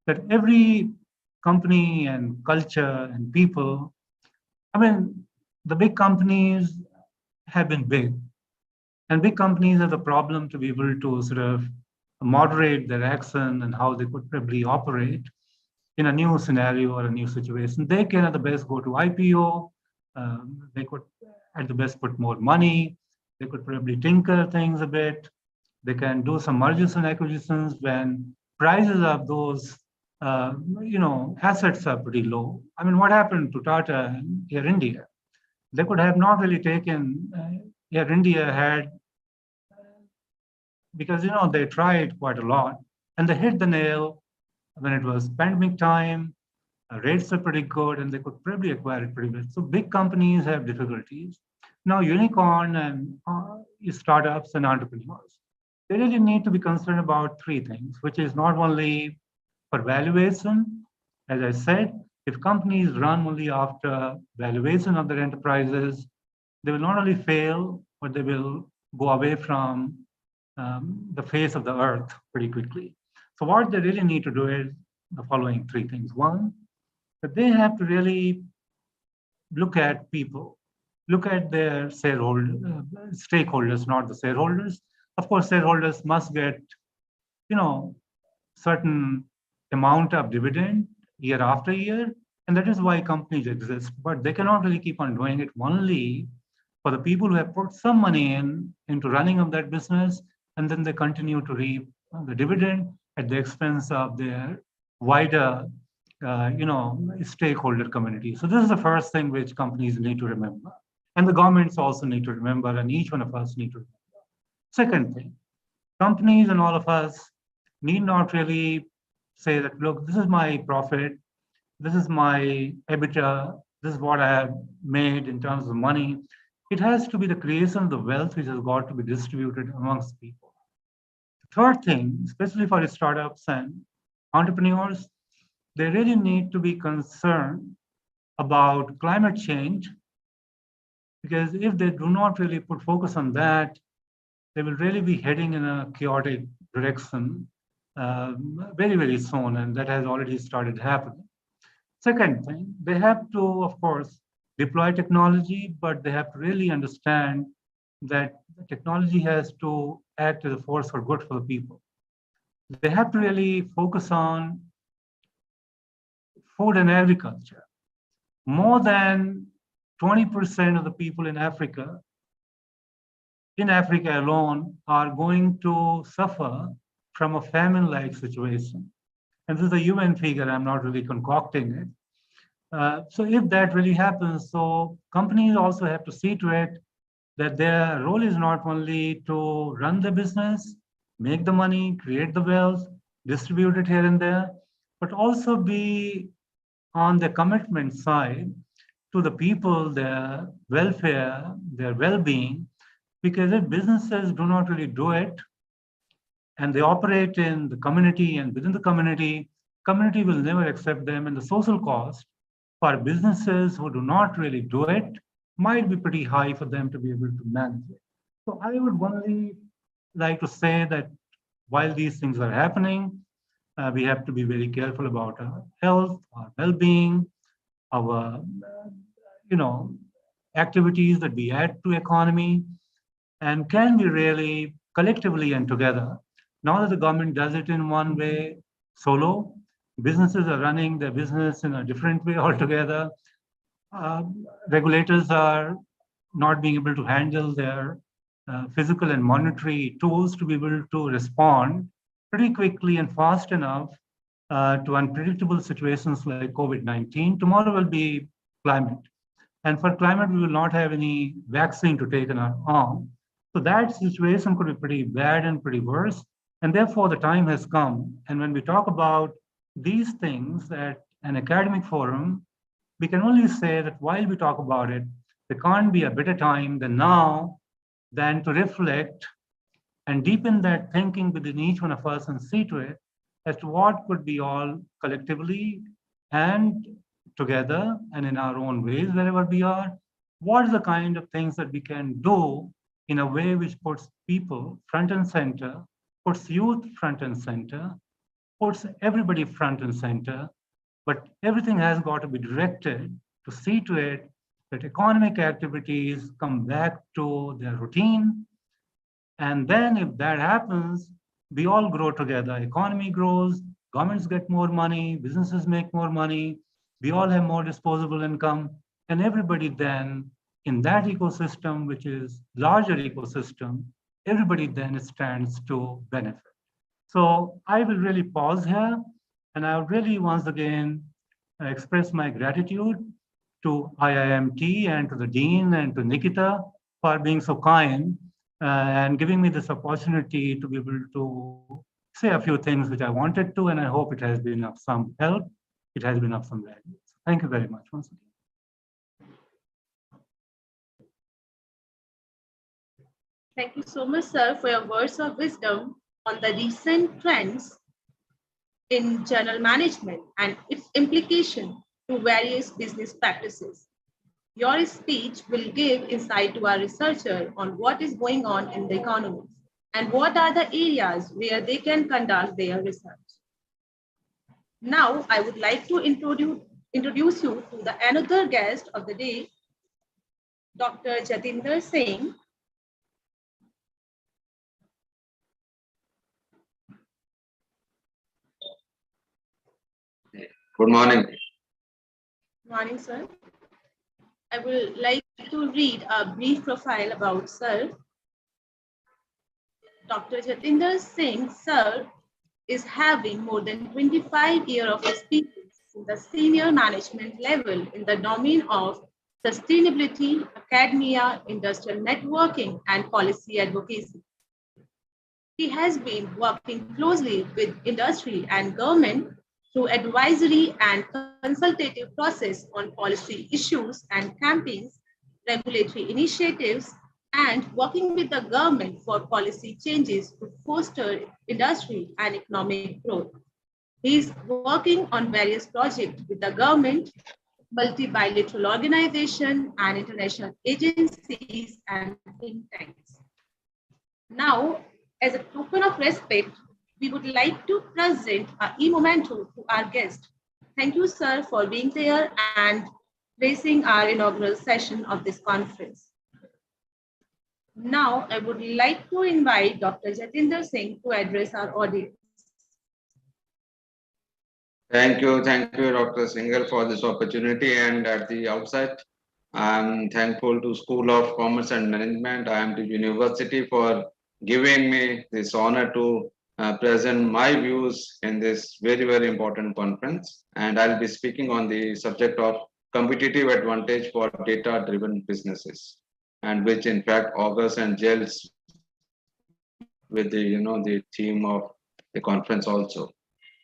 [SPEAKER 4] that every company and culture and people, the big companies have been big, and big companies have the problem to be able to sort of moderate their action and how they could probably operate in a new scenario or a new situation. They can at the best go to IPO. They could at the best put more money. They could probably tinker things a bit. They can do some mergers and acquisitions when prices of those assets are pretty low. What happened to Tata and Air India? They could have not really taken, Air India had, because they tried quite a lot and they hit the nail when it was pandemic time. Rates are pretty good and they could probably acquire it pretty well. So big companies have difficulties. Now unicorn and startups and entrepreneurs, they really need to be concerned about three things, which is not only for valuation. As I said, if companies run only after valuation of their enterprises, they will not only fail, but they will go away from the face of the earth pretty quickly. So what they really need to do is the following three things. One, that they have to really look at people, look at their stakeholders, not the shareholders. Of course, shareholders must get, certain amount of dividend year after year, and that is why companies exist. But they cannot really keep on doing it only for the people who have put some money into running of that business, and then they continue to reap the dividend at the expense of their wider, stakeholder community. So this is the first thing which companies need to remember, and the governments also need to remember, and each one of us need to remember. Second thing, companies and all of us need not really say that, look, this is my profit, this is my EBITDA, this is what I have made in terms of money. It has to be the creation of the wealth which has got to be distributed amongst people. The third thing, especially for startups and entrepreneurs, they really need to be concerned about climate change, because if they do not really put focus on that, they will really be heading in a chaotic direction very, very soon, and that has already started happening. Second thing, they have to, of course, deploy technology, but they have to really understand that the technology has to act as a force for good for the people. They have to really focus on food and agriculture. More than 20% of the people in Africa alone, are going to suffer from a famine-like situation. And this is a UN figure, I'm not really concocting it. So if that really happens, so companies also have to see to it that their role is not only to run the business, make the money, create the wealth, distribute it here and there, but also be on the commitment side to the people, their welfare, their well-being, because if businesses do not really do it, and they operate in the community and within the community will never accept them, and the social cost for businesses who do not really do it might be pretty high for them to be able to manage it. So I would only like to say that while these things are happening, we have to be very careful about our health, our well-being, our, activities that we add to economy, and can we really collectively and together, now that the government does it in one way, solo, businesses are running their business in a different way altogether. Regulators are not being able to handle their physical and monetary tools to be able to respond pretty quickly and fast enough to unpredictable situations like COVID-19. Tomorrow will be climate. And for climate, we will not have any vaccine to take in our arm. So that situation could be pretty bad and pretty worse. And therefore, the time has come. And when we talk about these things at an academic forum, we can only say that while we talk about it, there can't be a better time than now than to reflect and deepen that thinking within each one of us and see to it as to what could be all collectively and together and in our own ways wherever we are, what is the kind of things that we can do in a way which puts people front and center, puts youth front and center, puts everybody front and center, but everything has got to be directed to see to it that economic activities come back to their routine. And then if that happens, we all grow together. Economy grows, governments get more money, businesses make more money, we all have more disposable income, and everybody then in that ecosystem, which is larger ecosystem, everybody then stands to benefit. So I will really pause here, and I would really once again express my gratitude to IIMT and to the Dean and to Nikita for being so kind and giving me this opportunity to be able to say a few things which I wanted to, and I hope it has been of some help. It has been of some value. Thank you very much once again.
[SPEAKER 1] Thank you so much, sir, for your words of wisdom on the recent trends in general management and its implication to various business practices. Your speech will give insight to our researcher on what is going on in the economy and what are the areas where they can conduct their research. Now, I would like to introduce you to the another guest of the day, Dr. Jatinder Singh.
[SPEAKER 5] Good morning.
[SPEAKER 1] Good morning, sir. I would like to read a brief profile about sir. Dr. Jatinder Singh, sir, is having more than 25 years of experience in the senior management level in the domain of sustainability, academia, industrial networking, and policy advocacy. He has been working closely with industry and government through advisory and consultative process on policy issues and campaigns, regulatory initiatives, and working with the government for policy changes to foster industry and economic growth. He is working on various projects with the government, multi-bilateral organizations, and international agencies and think tanks. Now, as a token of respect, we would like to present an e-memento to our guest. Thank you, sir, for being there and gracing our inaugural session of this conference. Now, I would like to invite Dr. Jatinder Singh to address our audience.
[SPEAKER 5] Thank you, Dr. Singhal, for this opportunity. And at the outset, I'm thankful to School of Commerce and Management, IIMT University, for giving me this honor to present my views in this very, very important conference. And I'll be speaking on the subject of competitive advantage for data-driven businesses, and which in fact augurs and gels with the theme of the conference also.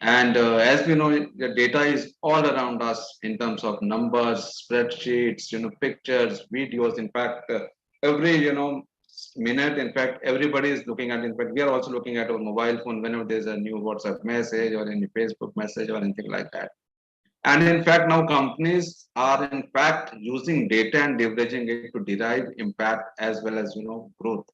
[SPEAKER 5] And as we know, the data is all around us in terms of numbers, spreadsheets, pictures, videos. In fact, every minute, in fact, everybody is looking at. In fact, we are also looking at our mobile phone whenever there's a new WhatsApp message or any Facebook message or anything like that. And in fact, now companies are in fact using data and leveraging it to derive impact as well as growth.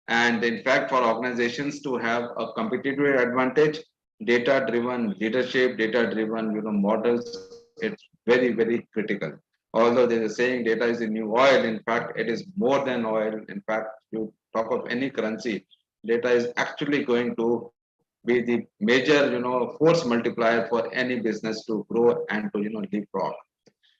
[SPEAKER 5] And in fact, for organizations to have a competitive advantage, data-driven leadership, data-driven models, it's very, very critical. Although there is a saying data is the new oil, in fact, it is more than oil. In fact, you talk of any currency, data is actually going to be the major, force multiplier for any business to grow and to, leapfrog.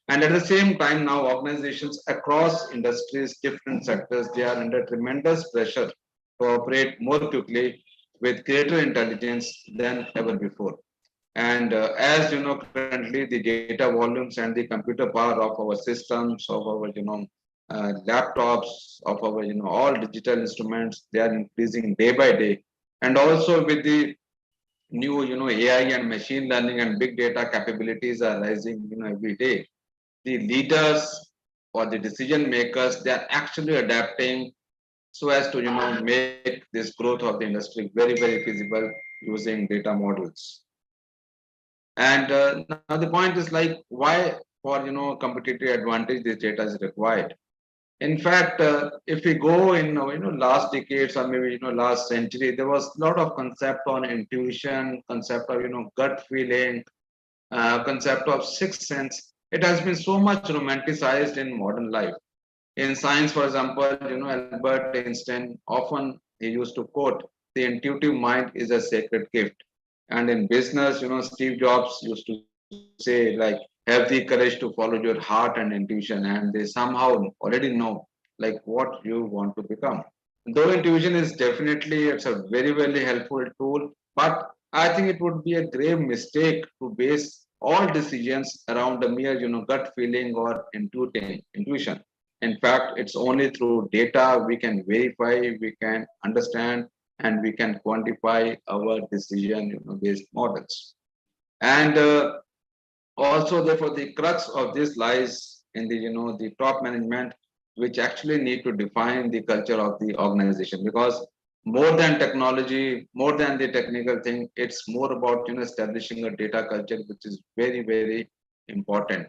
[SPEAKER 5] And at the same time, now organizations across industries, different sectors, they are under tremendous pressure to operate more quickly with greater intelligence than ever before. And as you know, currently the data volumes and the computer power of our systems, of our laptops, of our all digital instruments, they are increasing day by day. And also with the new AI and machine learning and big data capabilities are rising every day. The leaders or the decision makers, they are actually adapting so as to make this growth of the industry very, very feasible using data models. And now the point is like, why for competitive advantage this data is required. In fact, if we go in last decades or maybe last century, there was a lot of concept on intuition, concept of gut feeling, concept of sixth sense. It has been so much romanticized in modern life. In science, for example, Albert Einstein, often he used to quote, "The intuitive mind is a sacred gift." And in business, Steve Jobs used to say, like, have the courage to follow your heart and intuition, and they somehow already know, like, what you want to become. Though intuition is definitely, it's a very, very helpful tool, but I think it would be a grave mistake to base all decisions around a mere, gut feeling or intuition. In fact, it's only through data we can verify, we can understand, and we can quantify our decision, based models. And also, therefore, the crux of this lies in the, the top management, which actually need to define the culture of the organization, because more than technology, more than the technical thing, it's more about establishing a data culture, which is very, very important.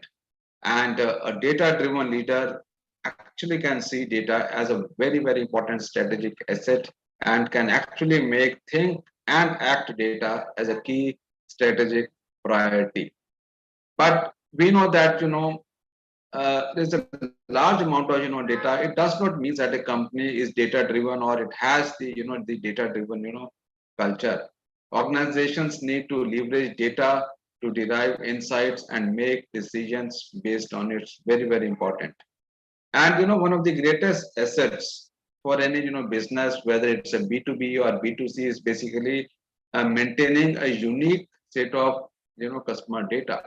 [SPEAKER 5] And a data-driven leader actually can see data as a very, very important strategic asset and can actually make think and act data as a key strategic priority. But we know that there's a large amount of data. It does not mean that a company is data driven or it has the the data driven culture. Organizations need to leverage data to derive insights and make decisions based on it. Very, very important. And one of the greatest assets for any business, whether it's a B2B or B2C, is basically maintaining a unique set of customer data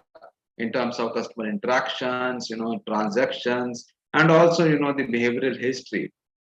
[SPEAKER 5] in terms of customer interactions, transactions, and also the behavioral history.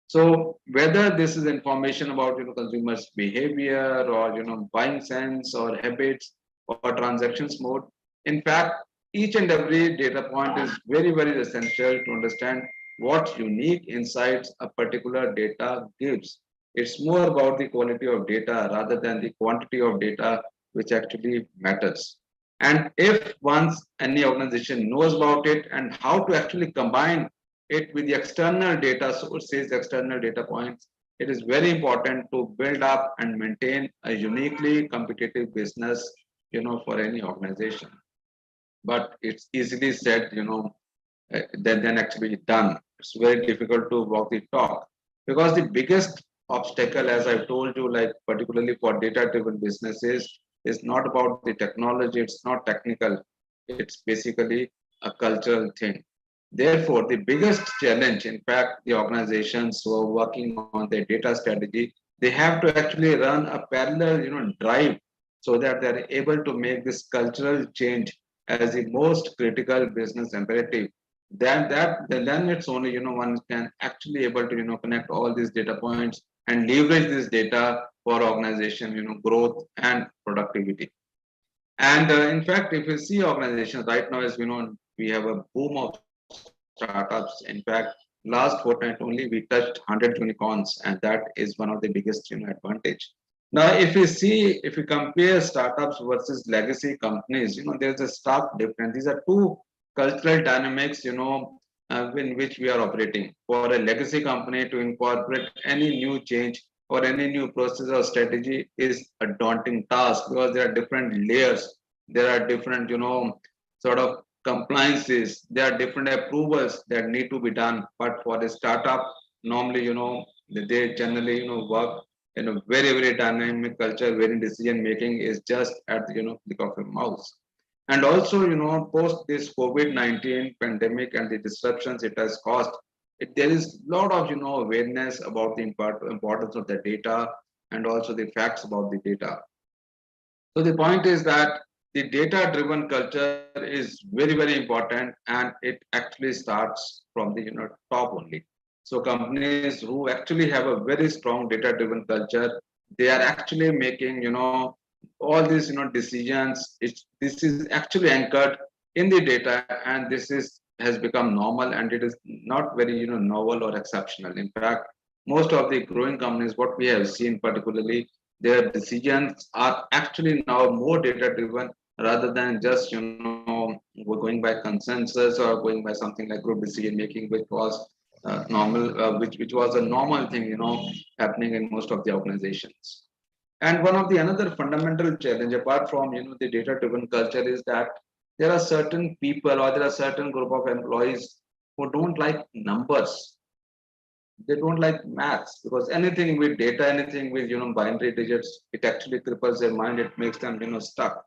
[SPEAKER 5] So whether this is information about consumers' behavior or buying sense or habits or transactions mode, in fact, each and every data point is very, very essential to understand what unique insights a particular data gives. It's more about the quality of data rather than the quantity of data, which actually matters. And if once any organization knows about it and how to actually combine it with the external data sources, external data points, it is very important to build up and maintain a uniquely competitive business, for any organization. But it's easily said, than actually done. It's very difficult to walk the talk, because the biggest obstacle, as I've told you, like particularly for data-driven businesses, is not about the technology. It's not technical. It's basically a cultural thing. Therefore, the biggest challenge, in fact, the organizations who are working on their data strategy, they have to actually run a parallel, drive, so that they're able to make this cultural change as the most critical business imperative. Then it's only one can actually able to connect all these data points and leverage this data for organization growth and productivity. And in fact, if you see organizations right now, as we have a boom of startups. In fact, last fortnight only we touched 100 unicorns, and that is one of the biggest advantage. Now, if we compare startups versus legacy companies, there's a stark difference. These are two cultural dynamics, in which we are operating. For a legacy company to incorporate any new change or any new process or strategy is a daunting task, because there are different layers. There are different, sort of compliances, there are different approvals that need to be done. But for a startup, normally, they generally, work in a very, very dynamic culture, wherein decision making is just at the, click of a mouse. And also, post this COVID-19 pandemic and the disruptions it has caused, there is a lot of, awareness about the importance of the data and also the facts about the data. So the point is that the data-driven culture is very, very important, and it actually starts from the top only. So companies who actually have a very strong data-driven culture, they are actually making all these decisions. This is actually anchored in the data, and this has become normal, and it is not very novel or exceptional. In fact, most of the growing companies, what we have seen particularly, their decisions are actually now more data driven rather than just we're going by consensus or going by something like group decision making, which was normal, which was a normal thing happening in most of the organizations. And one of the another fundamental challenge apart from the data driven culture is that there are certain people or there are certain group of employees who don't like numbers. They don't like maths, because anything with data, anything with binary digits, it actually cripples their mind. It makes them stuck.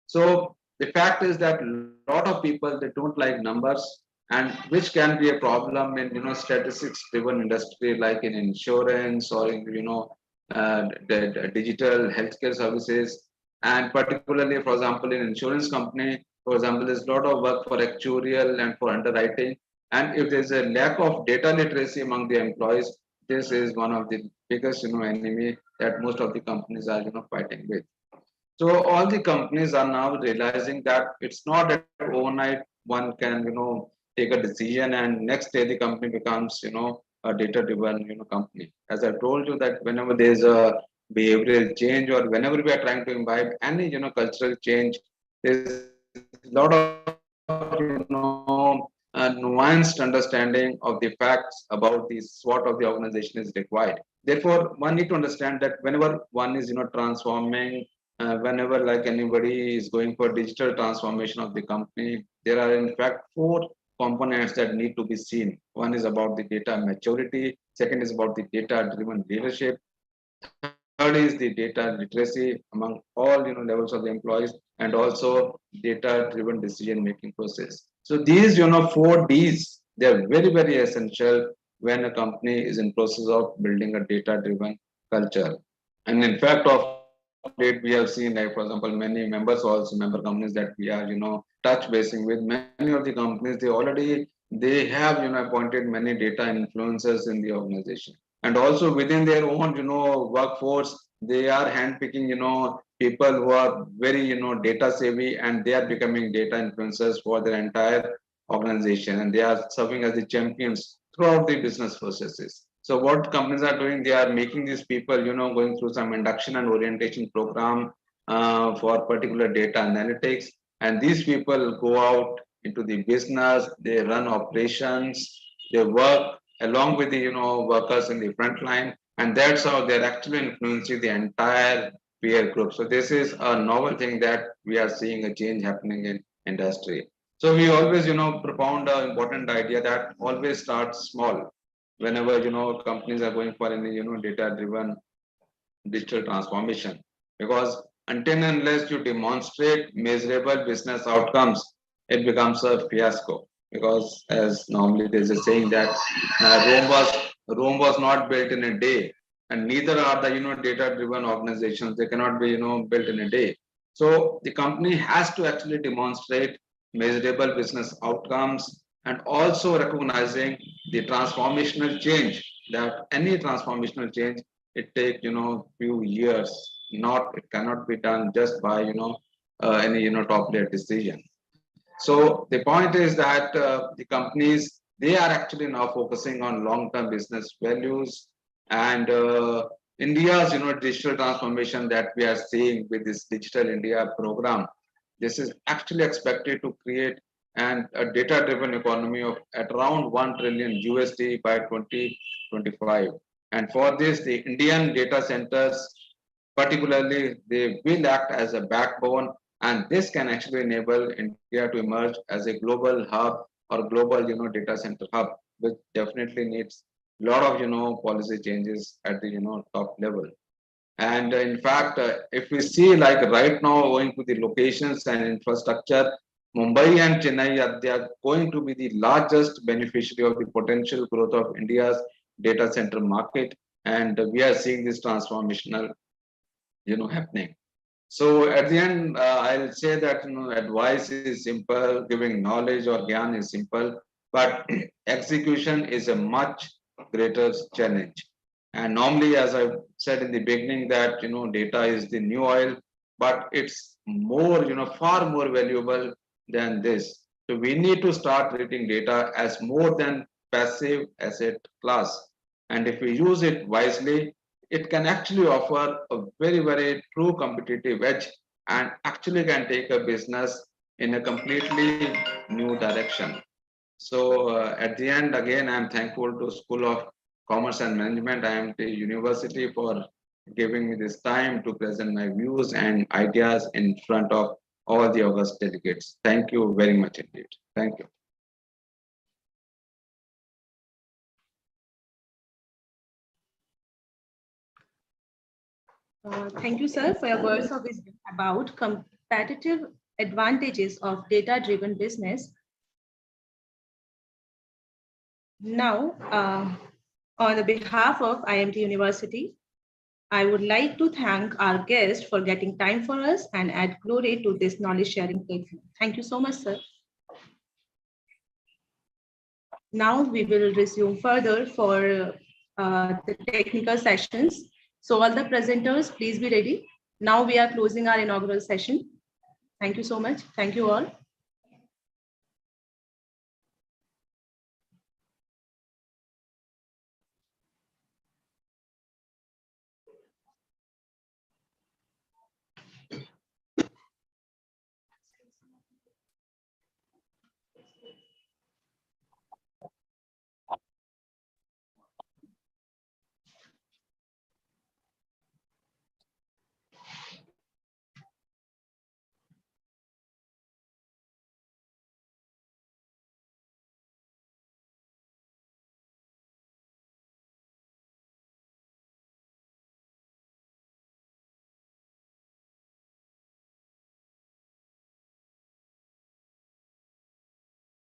[SPEAKER 5] So the fact is that a lot of people, they don't like numbers, and which can be a problem in statistics driven industry like in insurance or in the digital healthcare services. And particularly, for example, in insurance company, for example, there's a lot of work for actuarial and for underwriting. And if there's a lack of data literacy among the employees, this is one of the biggest enemy that most of the companies are fighting with. So all the companies are now realizing that it's not that overnight one can take a decision and next day the company becomes a data driven company. As I told you that whenever there's a behavioral change or whenever we are trying to imbibe any cultural change, there's a lot of nuanced understanding of the facts about the SWOT of the organization is required. Therefore, one need to understand that whenever one is transforming, whenever like anybody is going for digital transformation of the company, there are in fact 4 components that need to be seen. One is about the data maturity, second is about the data driven leadership, third is the data literacy among all levels of the employees, and also data driven decision making process. So these 4 Ds, they are very, very essential when a company is in process of building a data driven culture. And in fact, of late we have seen, like for example, many members, also member companies that we are touch basing with, many of the companies, they have appointed many data influencers in the organization. And also within their own workforce, they are handpicking people who are very data savvy, and they are becoming data influencers for their entire organization, and they are serving as the champions throughout the business processes. So what companies are doing, they are making these people going through some induction and orientation program for particular data analytics, and these people go out into the business, they run operations, they work along with the workers in the front line, and that's how they're actually influencing the entire peer group. So this is a novel thing that we are seeing a change happening in industry. So we always propound an important idea that always start small whenever companies are going for any data driven digital transformation, because until and unless you demonstrate measurable business outcomes, it becomes a fiasco. Because as normally there's a saying that Rome was not built in a day, and neither are the data driven organizations. They cannot be built in a day. So the company has to actually demonstrate measurable business outcomes, and also recognizing the transformational change, that any transformational change, it take few years. It cannot be done just by any top layer decision. So the point is that the companies, they are actually now focusing on long-term business values, and India's digital transformation that we are seeing with this Digital India program. This is actually expected to create a data-driven economy of at around $1 trillion USD by 2025. And for this, the Indian data centers, particularly, they will act as a backbone, And this can actually enable India to emerge as a global hub or global, data center hub, which definitely needs a lot of, policy changes at the, top level. And in fact, if we see like right now owing to the locations and infrastructure, Mumbai and Chennai, they are going to be the largest beneficiary of the potential growth of India's data center market. And we are seeing this transformational, happening. So at the end, I'll say that advice is simple, giving knowledge or gyan is simple, but execution is a much greater challenge. And normally, as I said in the beginning, that data is the new oil, but it's more, far more valuable than this. So we need to start treating data as more than passive asset class. And if we use it wisely, it can actually offer a very, very true competitive edge and actually can take a business in a completely new direction. So at the end, again, I'm thankful to School of Commerce and Management, IIMT University, for giving me this time to present my views and ideas in front of all the august delegates. Thank you very much indeed. Thank you.
[SPEAKER 1] Thank you, sir, for your words of wisdom about competitive advantages of data-driven business. Now, on the behalf of IIMT University, I would like to thank our guest for getting time for us and add glory to this knowledge sharing platform. Thank you so much, sir. Now we will resume further for the technical sessions. So all the presenters, please be ready. Now we are closing our inaugural session. Thank you so much. Thank you all.